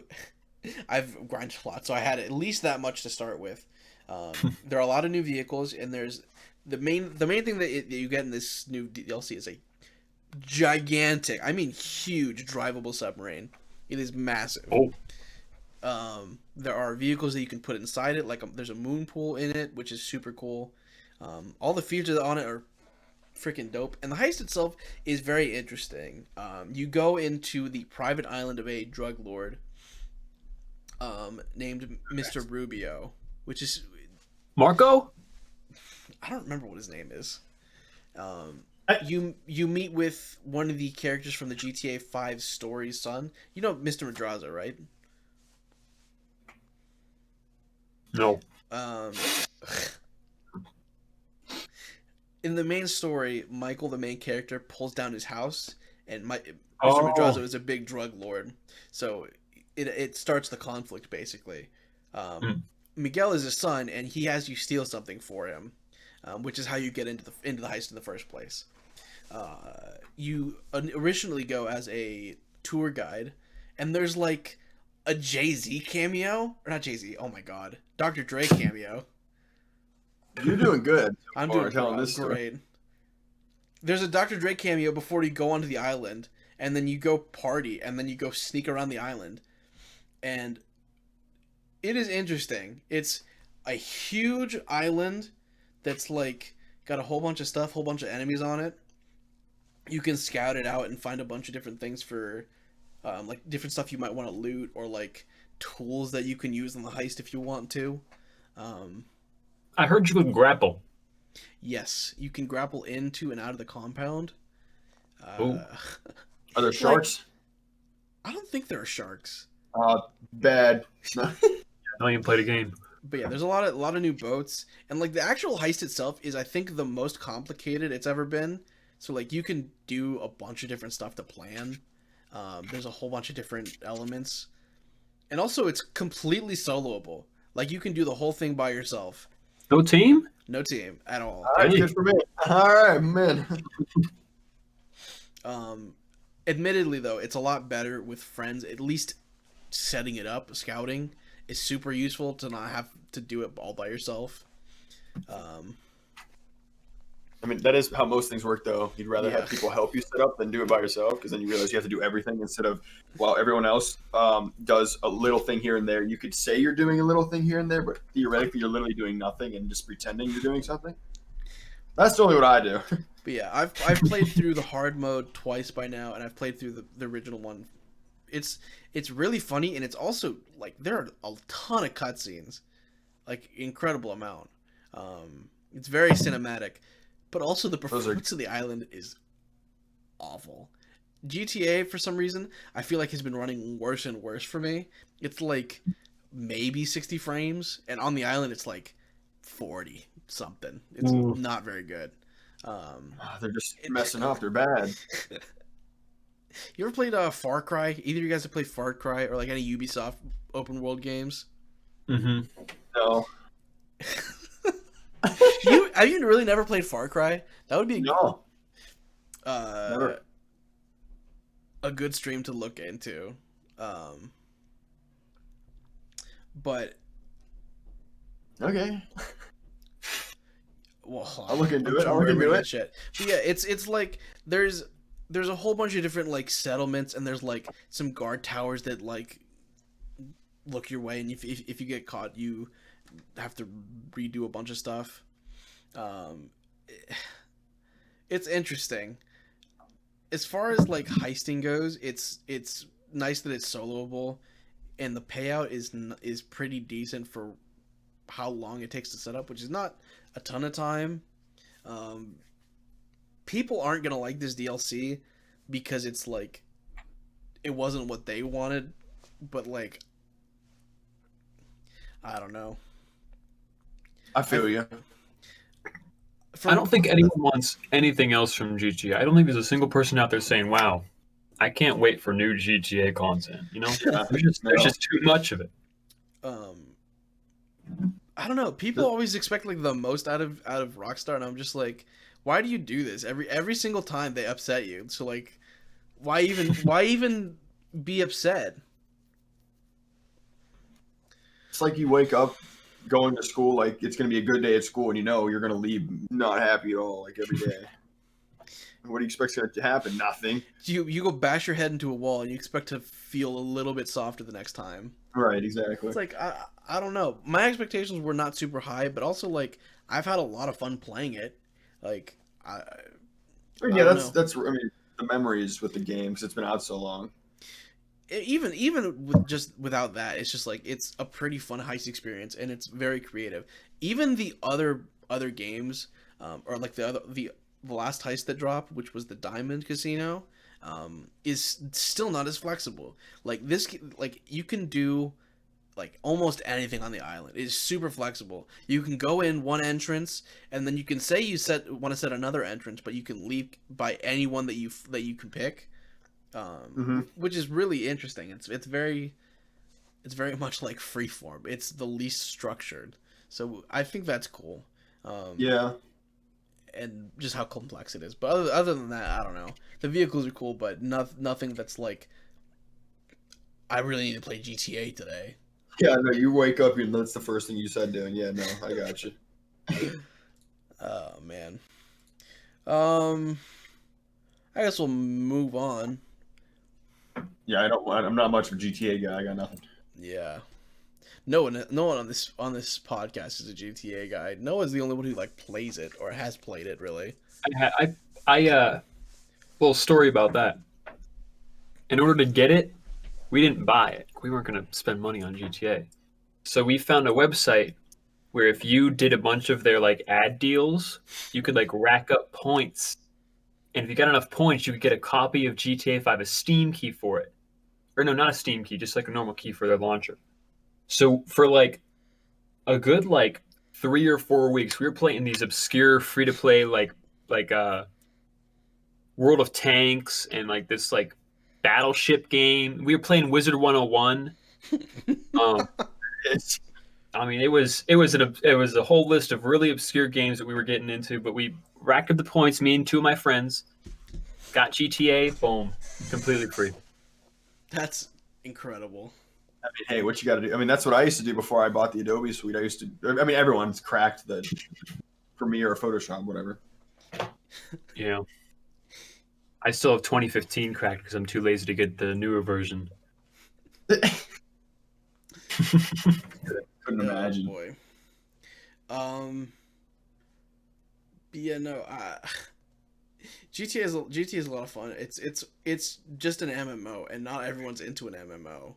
a lot, so I had at least that much to start with. There are a lot of new vehicles, and there's the main thing that you get in this new DLC is a gigantic, I mean huge, drivable submarine. It is massive. Oh. There are vehicles that you can put inside it, like there's a moon pool in it, which is super cool. All the features on it are freaking dope, and the heist itself is very interesting. You go into the private island of a drug lord named Mr. Rubio, which is Marco? I don't remember what his name is. You meet with one of the characters from the GTA 5 story's son. You know Mr. Madraza, right? No. In the main story, Michael, the main character, pulls down his house, and Mr. Oh. Madrazo is a big drug lord. So it starts the conflict, basically. Miguel is his son, and he has you steal something for him, which is how you get into the heist in the first place. You originally go as a tour guide, and there's like a Jay-Z cameo, or not Jay-Z. Oh my God, Dr. Dre cameo. You're doing good. I'm Or doing telling this story. great. There's a Dr. Dre cameo before you go onto the island, and then you go party, and then you go sneak around the island, and it is interesting. It's a huge island that's like got a whole bunch of stuff, whole bunch of enemies on it. You can scout it out and find a bunch of different things for like different stuff you might want to loot, or like tools that you can use in the heist if you want to. I heard you could grapple. Yes, you can grapple into and out of the compound. Ooh. Are there sharks? I don't think there are sharks. Bad. I don't even play the game. But yeah, there's a lot of new boats, and like the actual heist itself is, I think, the most complicated it's ever been. So like you can do a bunch of different stuff to plan. There's a whole bunch of different elements, and also it's completely soloable. Like you can do the whole thing by yourself, No team? no team at all. All right, good for me. All right, man. Admittedly, though, it's a lot better with friends. At least setting it up, scouting, is super useful to not have to do it all by yourself. I mean, that is how most things work, though. You'd rather Yeah. have people help you set up than do it by yourself, because then you realize you have to do everything instead of, while everyone else does a little thing here and there. You could say you're doing a little thing here and there, but theoretically, you're literally doing nothing and just pretending you're doing something. That's totally what I do. But yeah, I've played through the hard mode twice by now, and I've played through the original one. It's really funny, and it's also like there are a ton of cutscenes, like incredible amount. It's very cinematic, but also the performance of the island is awful. GTA for some reason I feel like has been running worse and worse for me. It's like maybe 60 frames, and on the island it's like 40 something. It's Ooh. not very good. They're just messing up. They're bad. You ever played Far Cry? Either of you guys have played Far Cry or like any Ubisoft open world games? Mm-hmm. No. Have you really never played Far Cry? That would be No. Never. a good stream to look into. But Okay. well, I'll look into it. I'm I'll look into remembering it. that shit. But yeah, it's like there's a whole bunch of different like settlements, and there's like some guard towers that like look your way, and if you get caught, you have to redo a bunch of stuff. It's interesting. As far as like heisting goes, it's nice that it's soloable, and the payout is pretty decent for how long it takes to set up, which is not a ton of time. People aren't gonna like this DLC because it's like it wasn't what they wanted, but like I don't know. I feel you. I don't think anyone wants anything else from GTA. I don't think there's a single person out there saying, "Wow, I can't wait for new GTA content." You know, there's just too much of it. I don't know. People always expect like the most out of Rockstar, and I'm just like, why do you do this every single time they upset you? So like, why even be upset? It's like you wake up going to school like it's going to be a good day at school, and you know you're going to leave not happy at all, like every day. What do you expect to happen? Nothing. You go bash your head into a wall, and you expect to feel a little bit softer the next time. Right, exactly. It's like I don't know. My expectations were not super high, but also like I've had a lot of fun playing it. Like Yeah, that's. I mean, the memories with the game because it's been out so long. Even with just without that, it's just like it's a pretty fun heist experience, and it's very creative. Even the other games, or like the last heist that dropped, which was the Diamond Casino, is still not as flexible. Like this, like you can do like almost anything on the island. It's super flexible. You can go in one entrance, and then you can say you want to set another entrance, but you can leave by anyone that you can pick. Which is really interesting. It's very much like Freeform. It's the least structured, so I think that's cool. Yeah, and just how complex it is. But other than that, I don't know. The vehicles are cool, but nothing that's like I really need to play GTA today. Yeah, no. You wake up and that's the first thing you said doing. Yeah, no, I got you. Oh man. I guess we'll move on. Yeah, I'm not much of a GTA guy. I got nothing. Yeah. No one on this podcast is a GTA guy. Noah's the only one who like plays it or has played it really. Little story about that. In order to get it, we didn't buy it. We weren't going to spend money on GTA. So we found a website where if you did a bunch of their like ad deals, you could like rack up points. And if you got enough points, you could get a copy of GTA 5, a Steam key for it. Or no, not a Steam key, just like a normal key for their launcher. So for like a good like 3 or 4 weeks, we were playing these obscure free-to-play like World of Tanks and like this like battleship game. We were playing Wizard 101. I mean, it was a whole list of really obscure games that we were getting into, but we racked up the points. Me and two of my friends got GTA. Boom, completely free. That's incredible. I mean, hey, what you got to do? I mean, that's what I used to do before I bought the Adobe Suite. I mean, everyone's cracked the Premiere or Photoshop, whatever. Yeah. I still have 2015 cracked because I'm too lazy to get the newer version. Couldn't imagine. Boy. But yeah, no. GTA is a lot of fun. It's just an MMO, and not everyone's into an MMO.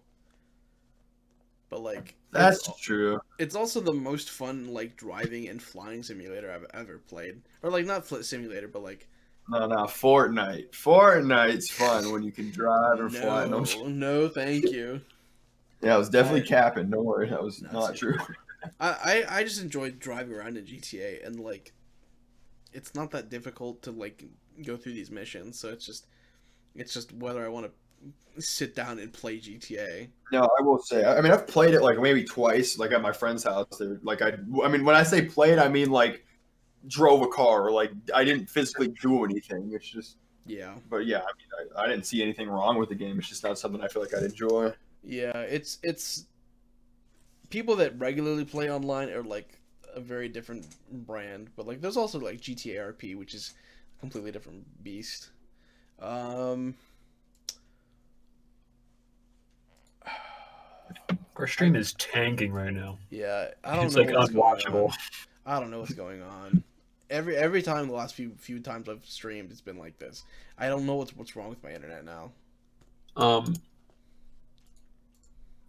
But like that's true. It's also the most fun like driving and flying simulator I've ever played, or like not simulator, but like No, Fortnite. Fortnite's fun when you can drive or fly. No, No, thank you. yeah, I was definitely capping. Don't worry, that was No, not it's- true. I just enjoy driving around in GTA, and like, it's not that difficult to like go through these missions. So it's just whether I want to sit down and play GTA. No, I will say. I mean, I've played it like maybe twice, like at my friend's house. Like I mean, when I say played, I mean like drove a car. Like I didn't physically do anything. It's just, Yeah, but yeah, I mean, I didn't see anything wrong with the game. It's just not something I feel like I'd enjoy. yeah. It's people that regularly play online are like a very different brand, but like there's also like GTA RP, which is a completely different beast. Um, Our stream is tanking right now. yeah, I don't It's know like what's going unwatchable. on. I don't know what's going on. Every time the last few times I've streamed, it's been like this. I don't know what's wrong with my internet now.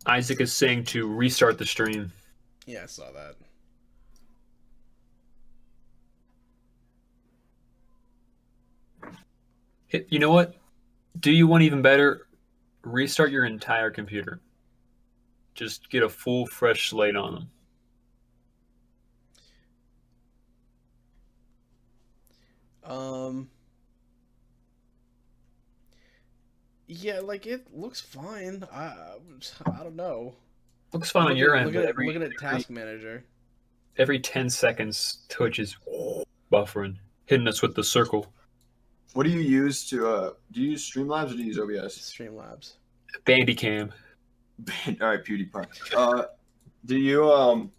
Isaac is saying to restart the stream. Yeah, I saw that. You know what? Do you want even better? Restart your entire computer. Just get a full fresh slate on them. Yeah, like it looks fine. I don't know. Looks fine on your end, but Looking at Task Manager. every 10 seconds, Twitch is buffering, hitting us with the circle. What do you use to? Do you use Streamlabs or do you use OBS? Streamlabs. Bandicam. All right, PewDiePie. Do you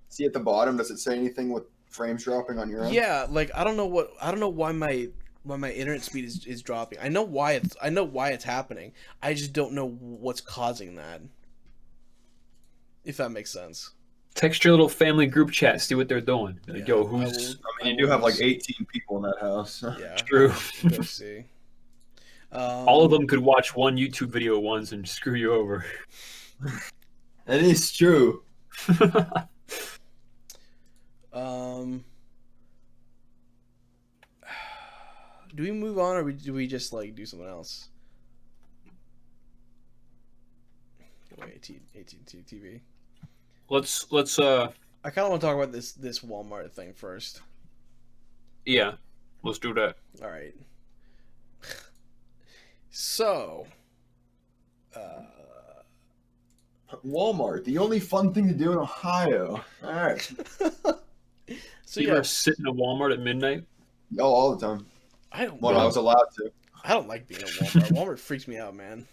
see at the bottom? Does it say anything with frames dropping on your end? Yeah, like I don't know why my internet speed is dropping. I know why it's happening. I just don't know what's causing that. If that makes sense. Text your little family group chat, see what they're doing. Like, Yeah, yo, I who's will- I mean, you do have like 18 people in that house. Yeah. true? Go see. All of them could watch one YouTube video once and screw you over. That is true. Do we move on, or do we just like do something else? AT&T TV. let's I kind of want to talk about this Walmart thing first. yeah, let's do that. All right. So, Walmart, the only fun thing to do in Ohio. All right. so You yeah, ever sit in a Walmart at midnight? Oh, all the time. I don't. When I was allowed to. I don't like being at Walmart. Walmart freaks me out, man.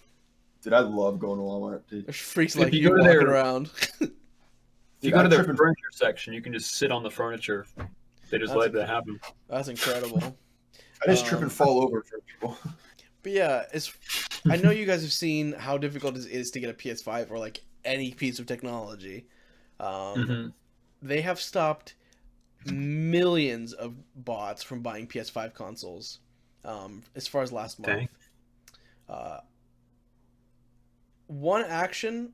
Dude, I love going to Walmart, dude. There's freaks If like you you go to walking their- around. If you Dude, go to I'm their tripping. furniture section, you can just sit on the furniture. They just That's let that happen. That's incredible. I just trip and fall over for people. But yeah, I know you guys have seen how difficult it is to get a PS5 or like any piece of technology. Mhm. They have stopped millions of bots from buying PS5 consoles. As far as last month. Dang. One action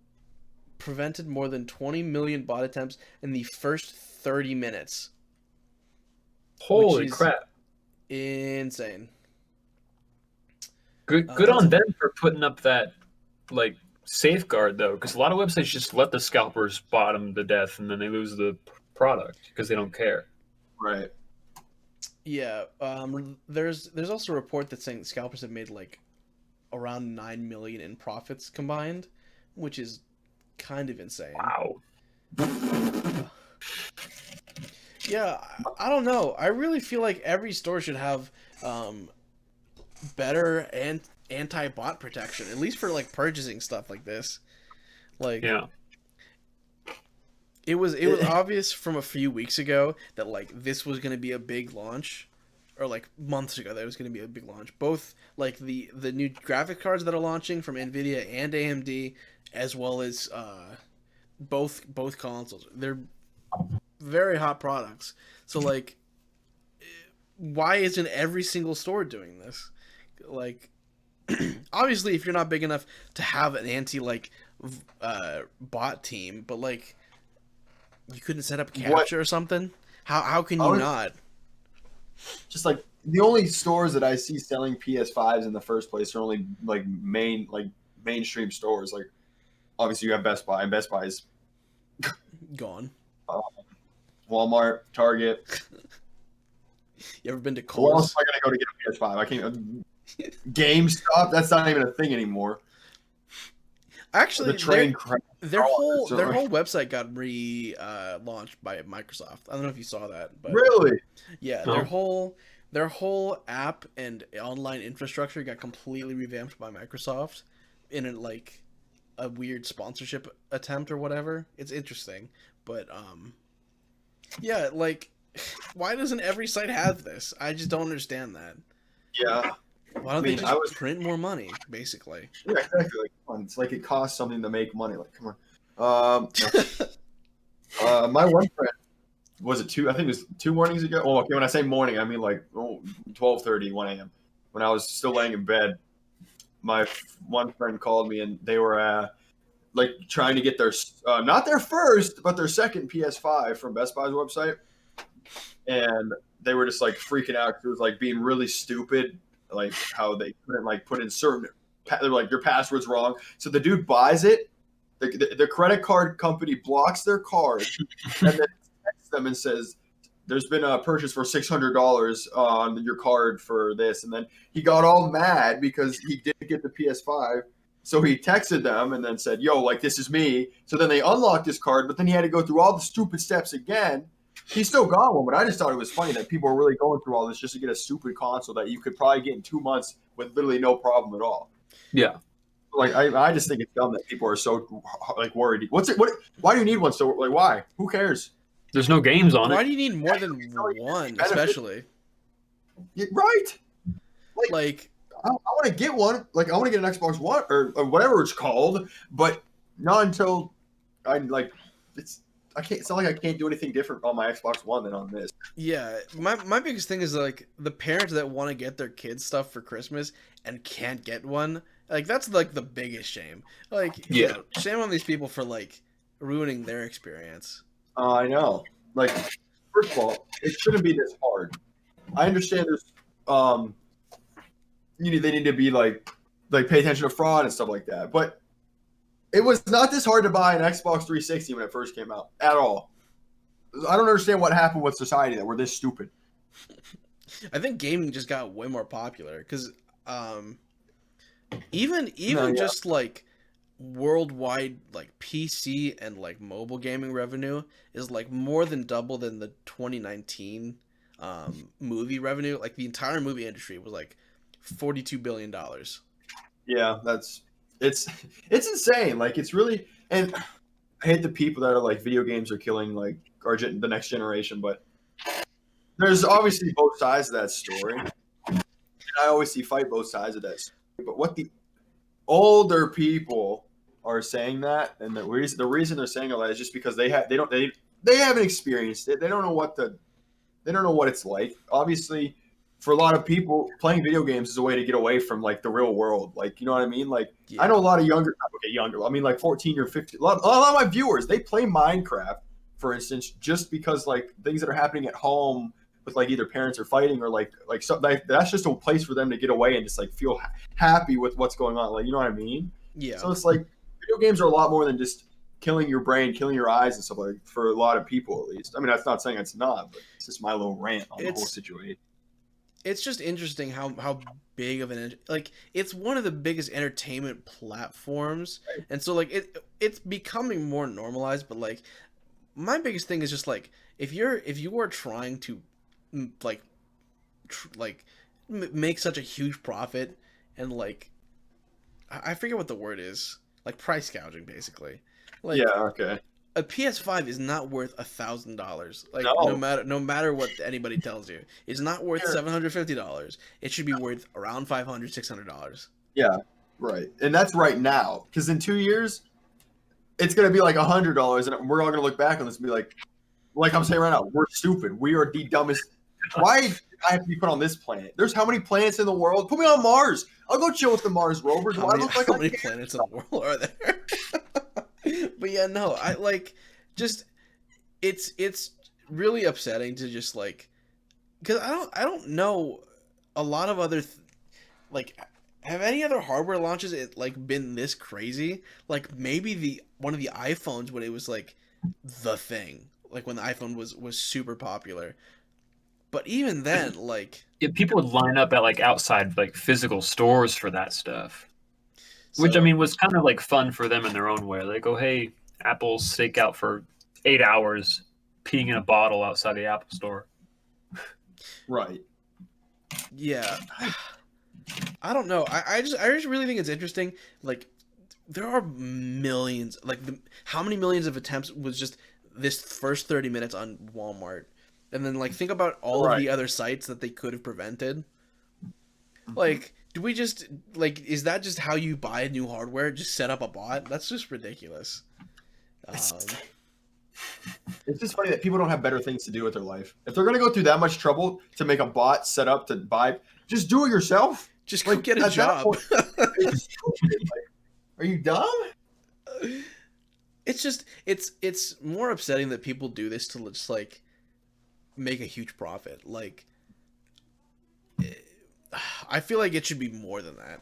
prevented more than 20 million bot attempts in the first 30 minutes. Holy is- crap! Insane. Good on them for putting up that like safeguard though, because a lot of websites just let the scalpers bot them to death, and then they lose the product because they don't care. Right. Yeah, there's also a report that's saying scalpers have made like around 9 million in profits combined, which is kind of insane. Wow. Yeah, I don't know. I really feel like every store should have better and anti-bot protection, at least for like purchasing stuff like this. Like, Yeah. it was obvious from a few weeks ago that like this was going to be a big launch, or like months ago that it was going to be a big launch. Both like the new graphic cards that are launching from Nvidia and AMD, as well as both consoles. They're very hot products. So like, why isn't every single store doing this? Like, obviously, if you're not big enough to have an bot team, but like, you couldn't set up capture or something. How can you How is- not? Just like the only stores that I see selling PS5s in the first place are only like mainstream stores. Like obviously you have Best Buy, and Best Buy is Gone. Walmart, Target. You ever been to Where else Kohl's? am I gonna go to get a PS5? I can't. GameStop. That's not even a thing anymore. Actually, The train crash. their whole So, their like- whole website got launched by Microsoft. I don't know if you saw that, but Really? yeah, No. their whole app and online infrastructure got completely revamped by Microsoft in a weird sponsorship attempt or whatever. It's interesting, but yeah, like why doesn't every site have this? I just don't understand that. Yeah. Why don't I mean, they I just was- print more money, basically? Yeah, exactly. Like, come on. It's like it costs something to make money. Like, come on. My one friend was it two? I think it was 2 mornings ago. Oh, okay. When I say morning, I mean like 12:30, 1 a.m. When I was still laying in bed, my one friend called me, and they were like trying to get their not their first, but their second PS5 from Best Buy's website, and they were just like freaking out because it was like being really stupid, like how they couldn't like put in certain. They're like your password's wrong, so the dude buys it. The credit card company blocks their card and then texts them and says, "There's been a purchase for $600 on your card for this." And then he got all mad because he didn't get the PS5. So he texted them and then said, "Yo, like this is me." So then they unlocked his card, but then he had to go through all the stupid steps again. He still got one, but I just thought it was funny that people are really going through all this just to get a stupid console that you could probably get in 2 months with literally no problem at all. Yeah. Like I just think it's dumb that people are so like worried. What's it? What? Why do you need one? So like, why? Who cares? There's no games on Why it. do you need more than one, especially? Right? Like, I want to get one. Like I want to get an Xbox One or whatever it's called, but not until I like it's. I can't. It's not like I can't do anything different on my Xbox One than on this. yeah, my biggest thing is like the parents that want to get their kids stuff for Christmas and can't get one. Like that's like the biggest shame. Like, Yeah. shame on these people for like ruining their experience. I know. Like, first of all, it shouldn't be this hard. I understand there's they need to be like pay attention to fraud and stuff like that. But it was not this hard to buy an Xbox 360 when it first came out at all. I don't understand what happened with society that we're this stupid. I think gaming just got way more popular because even No, yeah. just like worldwide like PC and like mobile gaming revenue is like more than double than the 2019 movie revenue. Like the entire movie industry was like $42 billion. Yeah, it's insane. Like it's really, and I hate the people that are like video games are killing like the next generation, but there's obviously both sides of that story. And I always see fight both sides of that story. But what the older people are saying that, and the reason they're saying all that is just because they haven't experienced it. They don't know what it's like. Obviously, for a lot of people, playing video games is a way to get away from like the real world. Like, you know what I mean? Like, Yeah. I know a lot of younger. I mean, like 14 or 15. A lot of my viewers, they play Minecraft, for instance, just because like things that are happening at home with like either parents are fighting or like that's just a place for them to get away and just like feel happy with what's going on. Like, you know what I mean? Yeah. So it's like video games are a lot more than just killing your brain, killing your eyes and stuff like that, for a lot of people at least. I mean, that's not saying it's not, but it's just my little rant on the whole situation. It's just interesting how big of an like it's one of the biggest entertainment platforms, and so like it's becoming more normalized. But like my biggest thing is just like if you are trying to make such a huge profit and like I forget what the word is, like price gouging basically. Like Yeah, okay. a PS5 is not worth $1,000. Like No. no matter what anybody tells you, it's not worth Sure. $750. It should be worth around $500, $600. Yeah, right. And that's right now. Because in 2 years, it's going to be like $100, and we're all going to look back on this and be like I'm saying right now, we're stupid. We are the dumbest. Why do I have to be put on this planet? There's how many planets in the world? Put me on Mars. I'll go chill with the Mars rovers. How Why many, look like how I many can't? planets in the world are there? But yeah, no, I like just it's really upsetting to just like because I don't know a lot of other like have any other hardware launches like been this crazy? Like maybe the one of the iPhones when it was like the thing, like when the iPhone was super popular. But even then, like Yeah, people would line up at like outside like physical stores for that stuff, which I so- mean was kind of like fun for them in their own way. They go, "Hey, Apple's stake out for 8 hours, peeing in a bottle outside the Apple store." Right. yeah, I don't know. I just really think it's interesting. Like there are millions. Like how many millions of attempts was just this first 30 minutes on Walmart, and then like think about all of Right. the other sites that they could have prevented. Like, do we just like is that just how you buy new hardware? Just set up a bot? That's just ridiculous. It's just funny that people don't have better things to do with their life. If they're gonna go through that much trouble to make a bot set up to buy, just do it yourself. Just go get a at that job. point, it's stupid. Like, are you dumb? It's just it's more upsetting that people do this to just like make a huge profit. Like I feel like it should be more than that.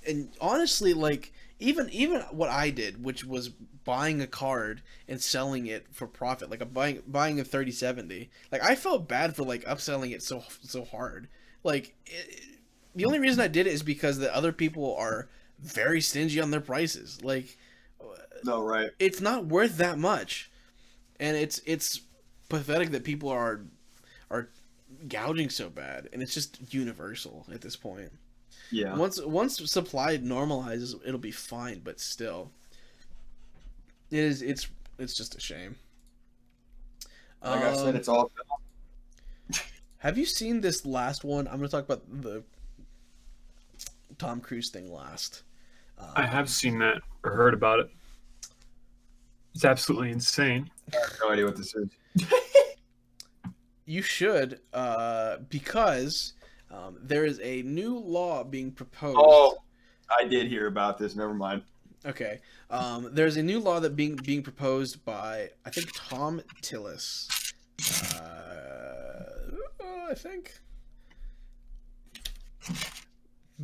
And honestly, like even what I did, which was buying a card and selling it for profit, like buying a 3070. Like I felt bad for like upselling it so hard. Like the only reason I did it is because the other people are very stingy on their prices. Like No, right. it's not worth that much, and it's pathetic that people are gouging so bad, and it's just universal at this point. Yeah. Once supply normalizes, it'll be fine, but still, it's just a shame. Like I said, it's all. Have you seen this last one? I'm gonna talk about the Tom Cruise thing last. I have seen that or heard about it. It's absolutely insane. I have no idea what this is. You should, because there is a new law being proposed. Oh, I did hear about this. Never mind. Okay. There's a new law that being proposed by I think Tom Tillis. I think.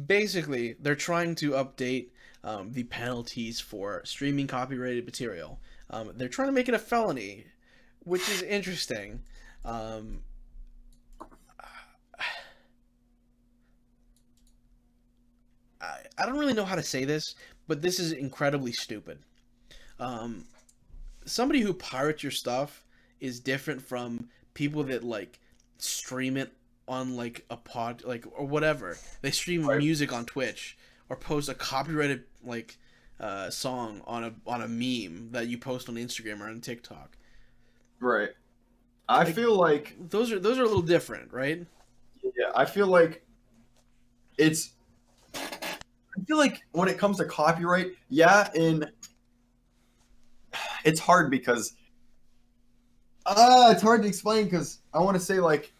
Basically, they're trying to update the penalties for streaming copyrighted material. They're trying to make it a felony, which is interesting. I don't really know how to say this, but this is incredibly stupid. Somebody who pirates your stuff is different from people that like stream it on like a pod like or whatever. They stream Right. music on Twitch or post a copyrighted like song on a meme that you post on Instagram or on TikTok. Right. I feel like Those are a little different, right? yeah, I feel like it's I feel like when it comes to copyright, yeah, it's hard because it's hard to explain because I want to say like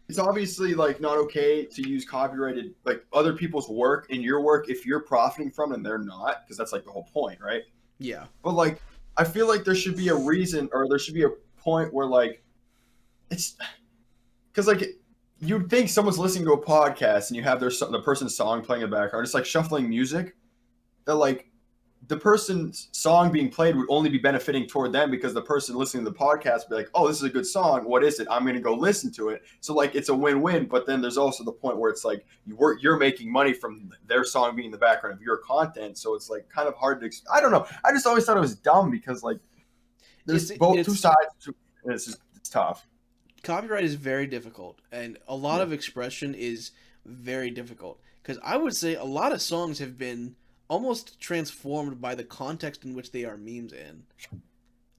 it's obviously like not okay to use copyrighted like other people's work in your work if you're profiting from it and they're not because that's like the whole point, right? Yeah. But like I feel like there should be a reason or there should be a point where like it's because like you'd think someone's listening to a podcast and you have the person's song playing in the background. It's like shuffling music. That like the person's song being played would only be benefiting toward them because the person listening to the podcast would be like, "Oh, this is a good song. What is it? I'm going to go listen to it." So like it's a win-win. But then there's also the point where it's like you're making money from their song being the background of your content. So it's like kind of hard to. I don't know. I just always thought it was dumb because like there's two sides. And it's tough. Copyright is very difficult, and a lot of expression is very difficult. Because I would say a lot of songs have been almost transformed by the context in which they are memes in.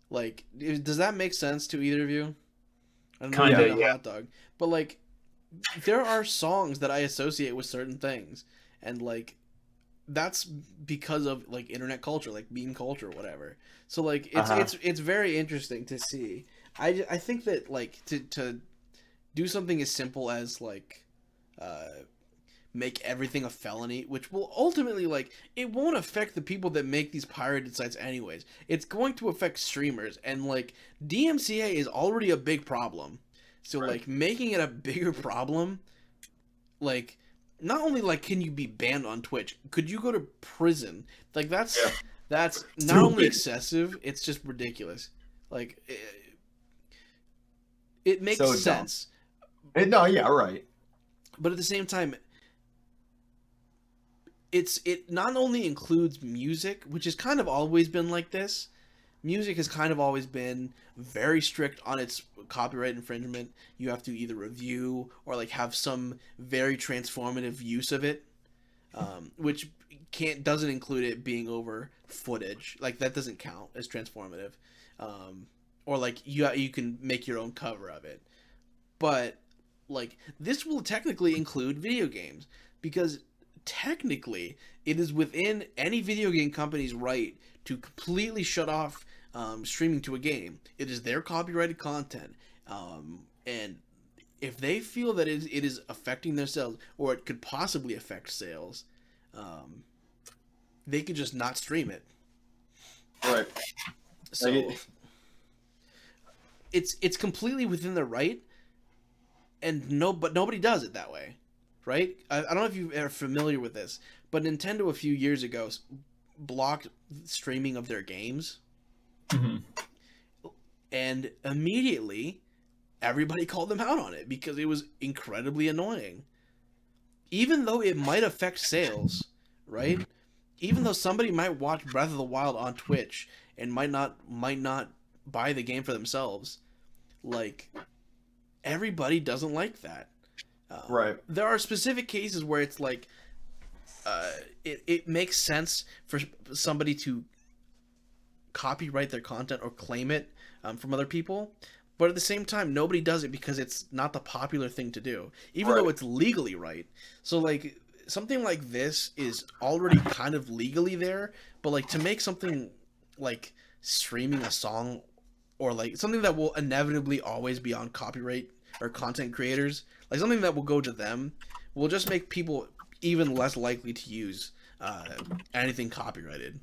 Like, does that make sense to either of you? I don't know, Kinda, maybe a yeah. hot dog, but like, there are songs that I associate with certain things, and like, that's because of like internet culture, like meme culture, or whatever. So like, it's very interesting to see. I think that like to do something as simple as like make everything a felony, which will ultimately like it won't affect the people that make these pirated sites anyways. It's going to affect streamers, and like DMCA is already a big problem. So Right. like making it a bigger problem like not only like can you be banned on Twitch, could you go to prison? Like that's Yeah. that's not only Stupid. excessive, it's just ridiculous. Like it makes So dumb. sense, No, yeah, right. but at the same time, it not only includes music, which has kind of always been like this. Music has kind of always been very strict on its copyright infringement. You have to either review or like have some very transformative use of it, which doesn't include it being over footage. Like that doesn't count as transformative, or like you can make your own cover of it. But like this will technically include video games because technically it is within any video game company's right to completely shut off streaming to a game. It is their copyrighted content, and if they feel that it is affecting their sales or it could possibly affect sales, they could just not stream it. Right. So Like it's completely within their right, and but nobody does it that way, right? I don't know if you are familiar with this, but Nintendo a few years ago blocked streaming of their games, and immediately everybody called them out on it because it was incredibly annoying. Even though it might affect sales, right? Even though somebody might watch Breath of the Wild on Twitch and might not buy the game for themselves, like everybody doesn't like that. Right. There are specific cases where it's like it makes sense for somebody to copyright their content or claim it from other people, but at the same time nobody does it because it's not the popular thing to do, even though it's legally right. So like something like this is already kind of legally there, but like to make something like streaming a song or like something that will inevitably always be on copyright or content creators, like something that will go to them, will just make people even less likely to use anything copyrighted.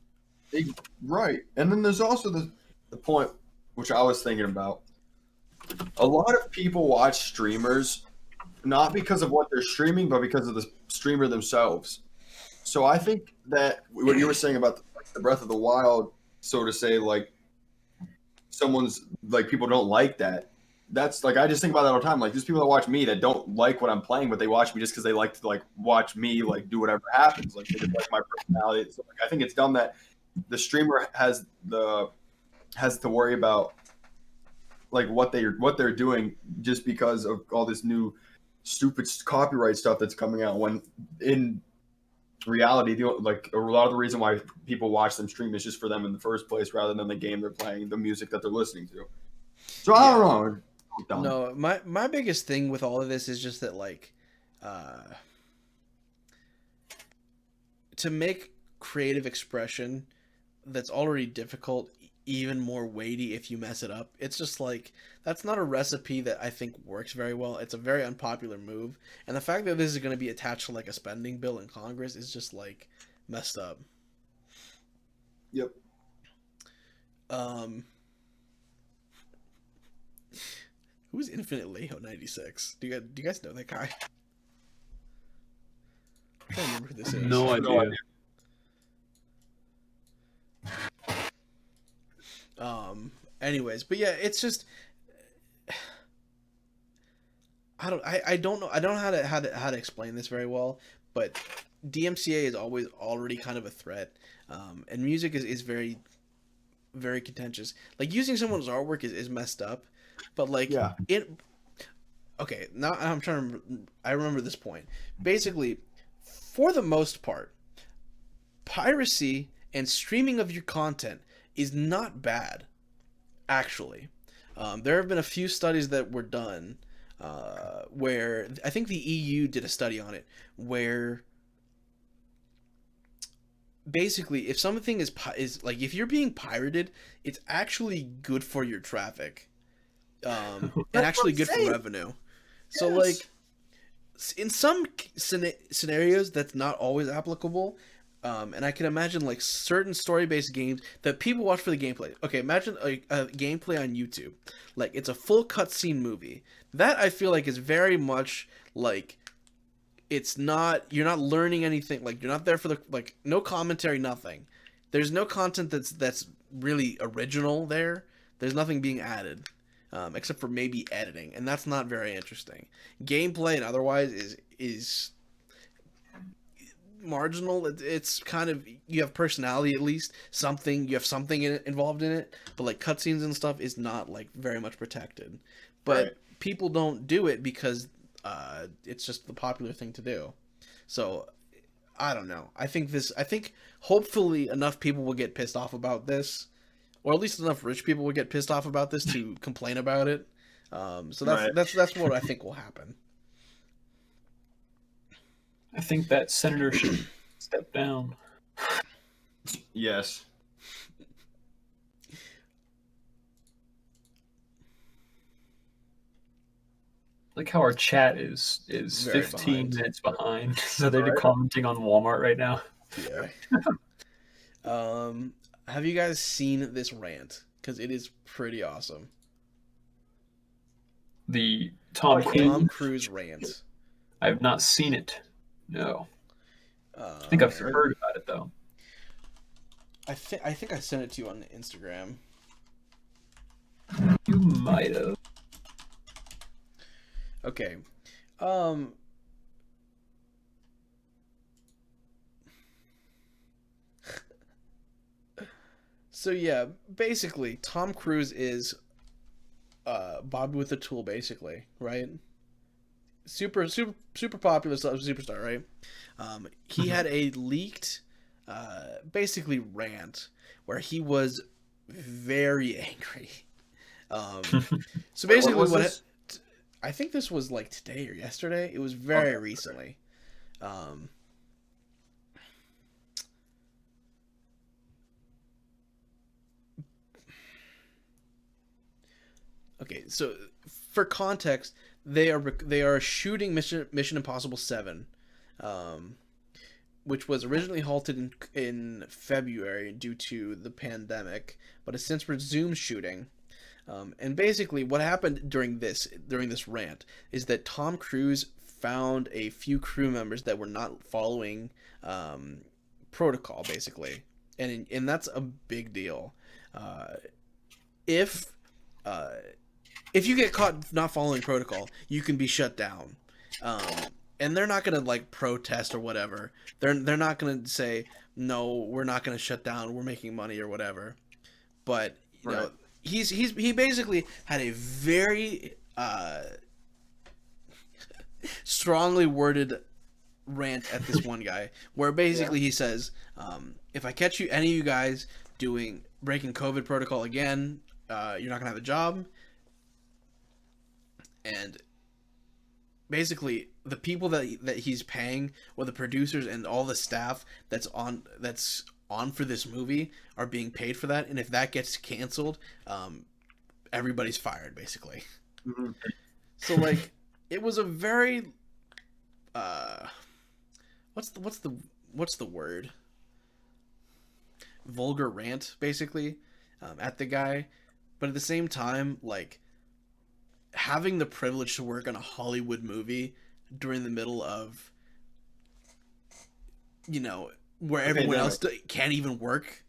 Right. And then there's also the point which I was thinking about. A lot of people watch streamers not because of what they're streaming, but because of the streamer themselves. So I think that what you were saying about the Breath of the Wild, so to say, like someone's like people don't like that. That's like I just think about that all the time. Like there's people that watch me that don't like what I'm playing, but they watch me just because they like to like watch me like do whatever happens. Like they just like my personality. So, like, I think it's dumb that the streamer has to worry about like what they're doing just because of all this new stupid copyright stuff that's coming out. When in reality, like a lot of the reason why people watch them stream is just for them in the first place, rather than the game they're playing, the music that they're listening to. So I don't know. Dumb. No, my biggest thing with all of this is just that like to make creative expression that's already difficult even more weighty if you mess it up. It's just like that's not a recipe that I think works very well. It's a very unpopular move, and the fact that this is going to be attached to like a spending bill in Congress is just like messed up. Yep. Who's Infinite Leho 96? Do you guys know that guy? I don't remember who this is. No idea. Anyways, but yeah, it's just I don't know how to explain this very well, but DMCA is always already kind of a threat, and music is very very contentious. Like using someone's artwork is messed up, but like Yeah. Okay, now I'm trying to I remember this point. Basically, for the most part, piracy and streaming of your content is not bad. Actually, there have been a few studies that were done where I think the EU did a study on it, where basically if something is like if you're being pirated, it's actually good for your traffic, and actually good for revenue. So like in some scenarios that's not always applicable. And I can imagine like certain story-based games that people watch for the gameplay. Okay, imagine a gameplay on YouTube, like it's a full cutscene movie. That I feel like is very much like it's not, you're not learning anything. Like, you're not there for the, like, no commentary, nothing. There's no content that's really original there. There's nothing being added, except for maybe editing, and that's not very interesting. Gameplay and otherwise is marginal. It's kind of, you have personality, at least something, you have something involved in it, but like cutscenes and stuff is not like very much protected. But Right. people don't do it because it's just the popular thing to do. So I don't know. I think hopefully enough people will get pissed off about this, or at least enough rich people will get pissed off about this to complain about it. So Right. that's what I think will happen. I think that senator should step down. Yes. Like how our chat is Very 15 behind. minutes behind, so they're Right. commenting on Walmart right now. Yeah. Have you guys seen this rant? Because it is pretty awesome. The Tom Okay. Cruise. Tom Cruise rant. I have not seen it. No, I I think I've heard about it though. I think I sent it to you on Instagram. You might have. Okay. So yeah, basically, Tom Cruise is Bobby with a tool, basically, right? Super popular superstar, right? He had a leaked, basically rant where he was very angry. So basically, What was what this? I think this was like today or yesterday. It was very Okay. recently. Okay, so for context, they are shooting Mission Impossible 7, which was originally halted in February due to the pandemic, but has since resumed shooting. And basically, what happened during this rant is that Tom Cruise found a few crew members that were not following protocol, basically, and that's a big deal. If uh, if you get caught not following protocol, you can be shut down. And they're not gonna like protest or whatever. They're not gonna say no, we're not gonna shut down. We're making money or whatever. But you know, Right. he basically had a very strongly worded rant at this one guy, where basically he says, if I catch you any of you guys breaking COVID protocol again, you're not gonna have a job. And basically, the people that he's paying, or the producers and all the staff that's on for this movie, are being paid for that. And if that gets canceled, everybody's fired, basically. Mhm. So like, it was a very what's the word? Vulgar rant, basically, at the guy, but at the same time, like, having the privilege to work on a Hollywood movie during the middle of, you know, where everyone else can't even work,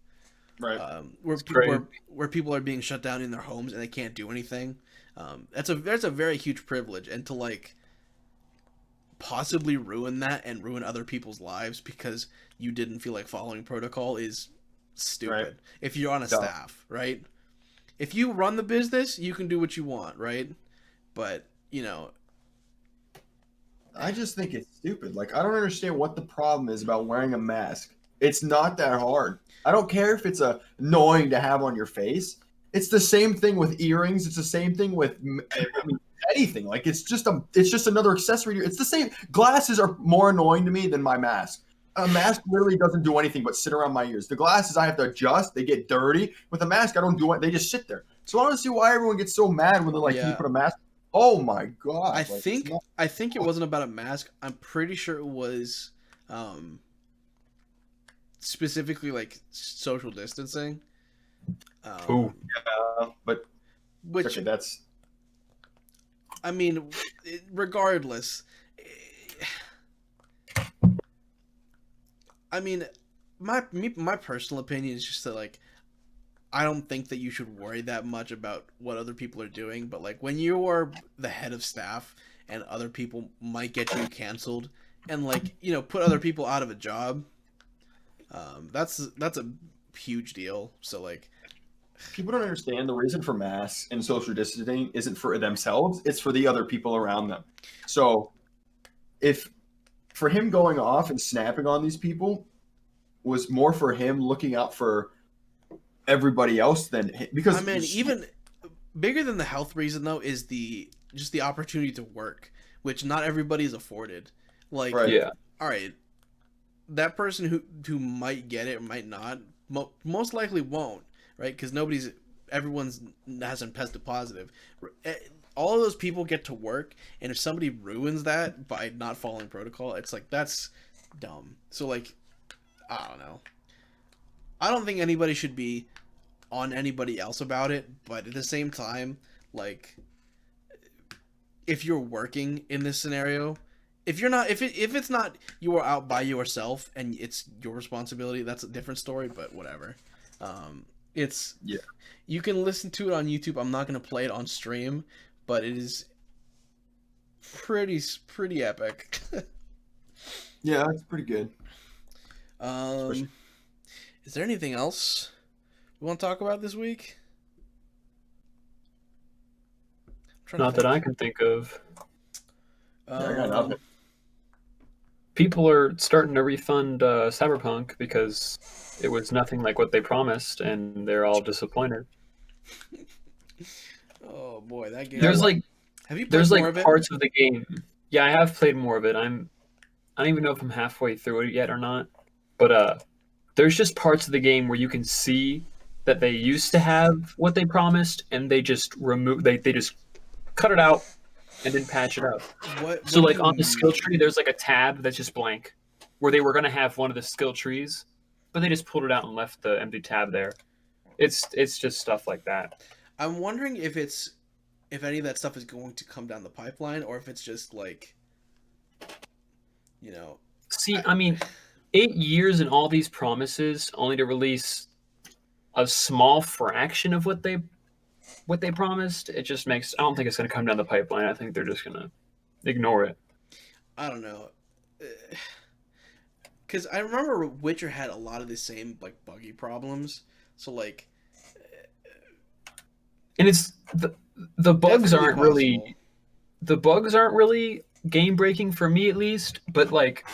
Right. where people are being shut down in their homes and they can't do anything. That's a very huge privilege, and to like possibly ruin that and ruin other people's lives because you didn't feel like following protocol is stupid. Right. If you're on a Dumb. staff, right? If you run the business, you can do what you want, right? But you know, I just think it's stupid. Like, I don't understand what the problem is about wearing a mask. It's not that hard. I don't care if it's annoying to have on your face. It's the same thing with earrings. It's the same thing with I mean, anything. Like, it's just another accessory. It's the same. Glasses are more annoying to me than my mask. A mask literally doesn't do anything but sit around my ears. The glasses I have to adjust. They get dirty. With a mask, I don't do it. They just sit there. So I don't see why everyone gets so mad when they're like, "Can you Yeah. put a mask?" Oh my god! I Like, it's think not- I think it wasn't about a mask. I'm pretty sure it was specifically like social distancing. Ooh. but Which okay, that's I mean, regardless, I mean, my personal opinion is just that like I don't think that you should worry that much about what other people are doing, but like when you are the head of staff and other people might get you canceled and like, you know, put other people out of a job, that's a huge deal. So like People don't understand the reason for masks and social distancing isn't for themselves, it's for the other people around them. So if for him going off and snapping on these people was more for him looking out for everybody else than because I mean, even bigger than the health reason though is the opportunity to work, which not everybody is afforded. Like, Right. Yeah. all right, that person who might get it or might not, most likely won't, right? Because everyone's hasn't tested positive. All of those people get to work, and if somebody ruins that by not following protocol, it's like that's dumb. So like, I don't know. I don't think anybody should be on anybody else about it, but at the same time, like, if you're working in this scenario, if it's not you are out by yourself and it's your responsibility, that's a different story. But whatever. It's Yeah. You can listen to it on YouTube. I'm not gonna play it on stream, but it is pretty epic. Yeah, that's pretty good. Is there anything else we want to talk about this week? Not that I can think of. I got nothing. People are starting to refund Cyberpunk because it was nothing like what they promised, and they're all disappointed. Oh boy, that game. There's like have you played there's more like of it? parts of the game. Yeah, I have played more of it. I don't even know if I'm halfway through it yet or not. But there's just parts of the game where you can see that they used to have what they promised, and they just they just cut it out and didn't patch it up. So like on the skill tree, there's like a tab that's just blank, where they were gonna have one of the skill trees, but they just pulled it out and left the empty tab there. It's just stuff like that. I'm wondering if any of that stuff is going to come down the pipeline, or if it's just like, you know. See, I mean, 8 years and all these promises only to release a small fraction of what they promised. It just makes. I don't think it's going to come down the pipeline. I think they're just going to ignore it. I don't know. Because I remember Witcher had a lot of the same like buggy problems. So like, and it's the bugs definitely aren't really possible. the bugs aren't really game breaking for me at least. But like,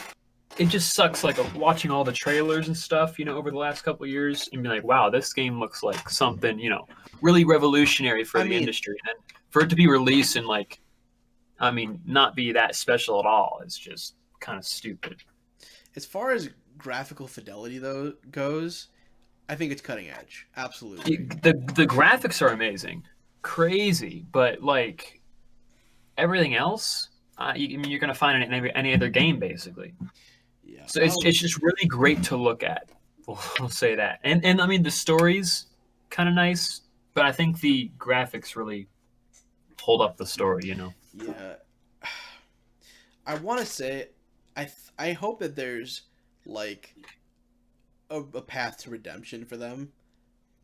it just sucks like watching all the trailers and stuff, you know, over the last couple of years and be like, wow, this game looks like something, you know, really revolutionary for the industry. And then for it to be released and like, I mean, not be that special at all, it's just kind of stupid. As far as graphical fidelity though goes, I think it's cutting edge. Absolutely. The graphics are amazing, crazy, but like everything else, I mean, you're gonna find it in any other game basically. Yeah. So it's just really great to look at. We'll say that, and I mean the story's kind of nice, but I think the graphics really hold up the story. You know. Yeah. I want to say, I hope that there's like a path to redemption for them,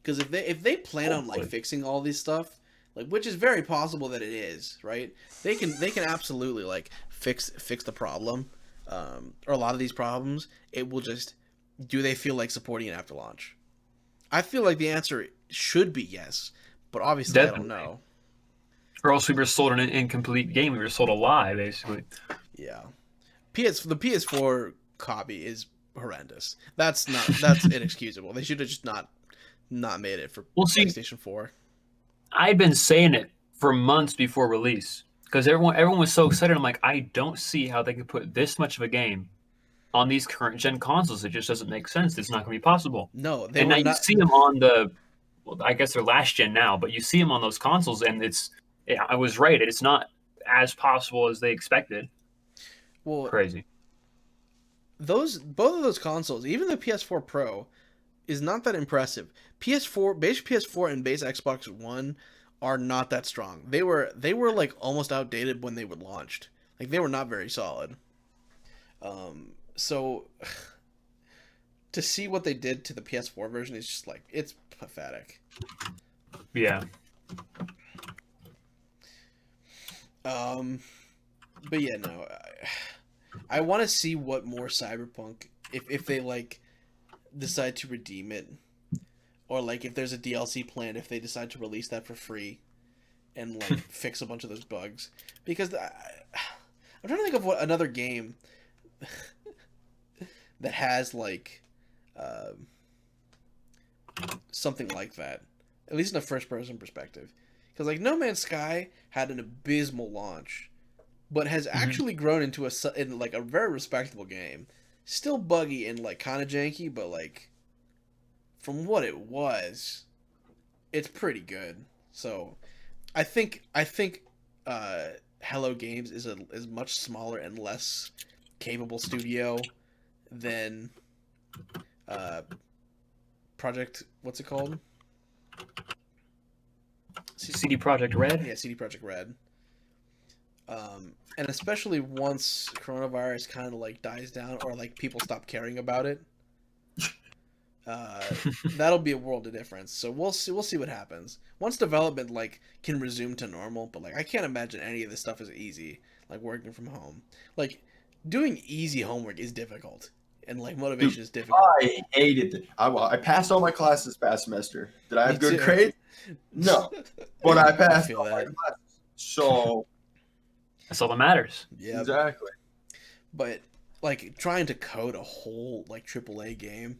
because if they plan on like fixing all this stuff, like, which is very possible that it is, right? They can absolutely like fix the problem, or a lot of these problems. It will just, do they feel like supporting it after launch? I feel like the answer should be yes, but obviously Definitely. I don't know. Or else we were sold an incomplete game. We were sold a lie, basically. Yeah, the PS4 copy is horrendous. That's inexcusable. They should have just not made it for PlayStation 4. I'd been saying it for months before release because everyone was so excited. I'm like, I don't see how they could put this much of a game on these current gen consoles. It just doesn't make sense. It's not going to be possible. No, you see them on I guess they're last gen now, but you see them on those consoles, and I was right. It's not as possible as they expected. Well, crazy. Both of those consoles, even the PS4 Pro, is not that impressive. Base PS4 and base Xbox One are not that strong. They were like almost outdated when they were launched. Like, they were not very solid. So to see what they did to the PS4 version is just like it's pathetic. Yeah. But yeah, no, I want to see what more Cyberpunk if they like decide to redeem it, or like if there's a DLC plan if they decide to release that for free, and like fix a bunch of those bugs, because I'm trying to think of what another game that has like something like that, at least in a first person perspective, because like No Man's Sky had an abysmal launch, but has actually grown into like a very respectable game. Still buggy and like kind of janky, but like from what it was, it's pretty good. So I think Hello Games is much smaller and less capable studio than Project, what's it called? CD Projekt Red. Yeah, CD Projekt Red. And especially once coronavirus kind of like dies down, or like people stop caring about it, that'll be a world of difference. So we'll see what happens once development like can resume to normal. But like I can't imagine any of this stuff is easy. Like working from home, like doing easy homework is difficult, and like motivation is difficult. I hated it. I passed all my classes past semester. Did I have Me good too. grades? No, but I passed feel all my that. classes. So That's all that matters. Yeah, exactly. but like trying to code a whole like AAA game,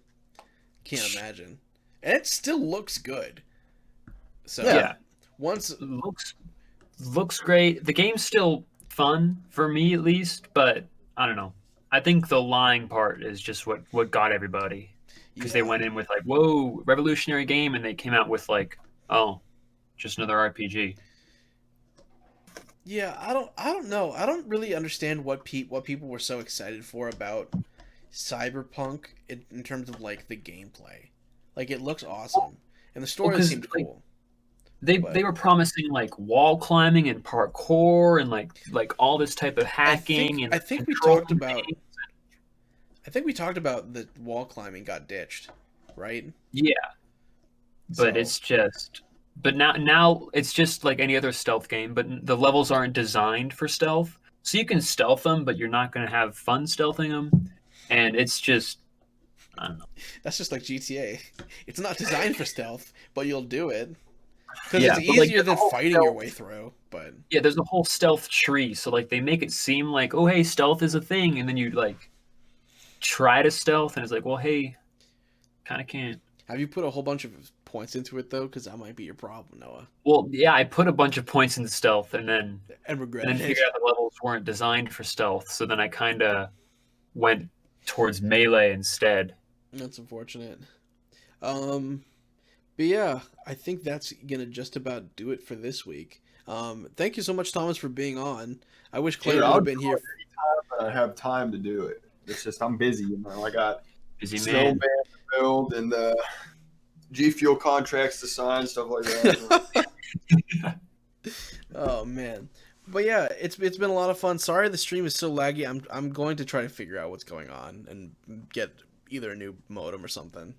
can't imagine, and it still looks good. So Yeah. once Looks great. The game's still fun for me at least, but I don't know. I think the lying part is just what got everybody, because they went in with like, whoa, revolutionary game, and they came out with like, oh, just another RPG. Yeah, I don't know. I don't really understand what people were so excited for about Cyberpunk in terms of like the gameplay. Like it looks awesome, and the story 'cause, seemed like, cool. They But- were promising like wall climbing and parkour and like all this type of hacking and I think we control talked about things. I think we talked about the wall climbing got ditched, right? Yeah, but So- it's just but now it's just like any other stealth game, but the levels aren't designed for stealth. So you can stealth them, but you're not going to have fun stealthing them, and it's just I don't know. That's just like GTA. It's not designed for stealth, but you'll do it because Yeah, it's but, like, easier than the whole fighting your stealth- way through. But Yeah, there's a whole stealth tree, so like they make it seem like, oh hey, stealth is a thing, and then you like try to stealth, and it's like, well hey, kind of can't. have you put a whole bunch of points into it though? Because that might be your problem, Noah. Well, yeah, I put a bunch of points into stealth, and then And regret and then figured out the levels weren't designed for stealth, so then I kind of went towards melee instead. That's unfortunate. But yeah, I think that's gonna just about do it for this week. Thank you so much, Thomas, for being on. I wish Clay Dude, would I'll have been do here. it anytime I have time to do it. It's just I'm busy, you know. I got Busy Snowman man. to build and G Fuel contracts to sign, stuff like that. Oh man, but yeah, it's been a lot of fun. Sorry the stream is so laggy. I'm going to try to figure out what's going on and get either a new modem or something.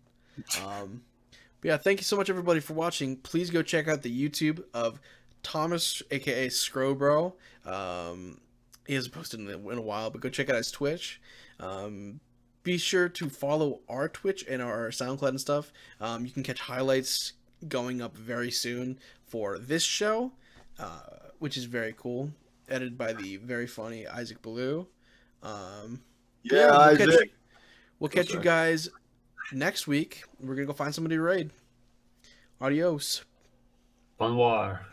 But yeah, thank you so much everybody for watching. Please go check out the YouTube of Thomas, aka Scrobro. He hasn't posted in a while, but go check out his Twitch. Be sure to follow our Twitch and our SoundCloud and stuff. You can catch highlights going up very soon for this show, which is very cool. Edited by the very funny Isaac Ballou. Yeah, Isaac. We'll catch you guys next week. We're gonna go find somebody to raid. Adios. Bonsoir.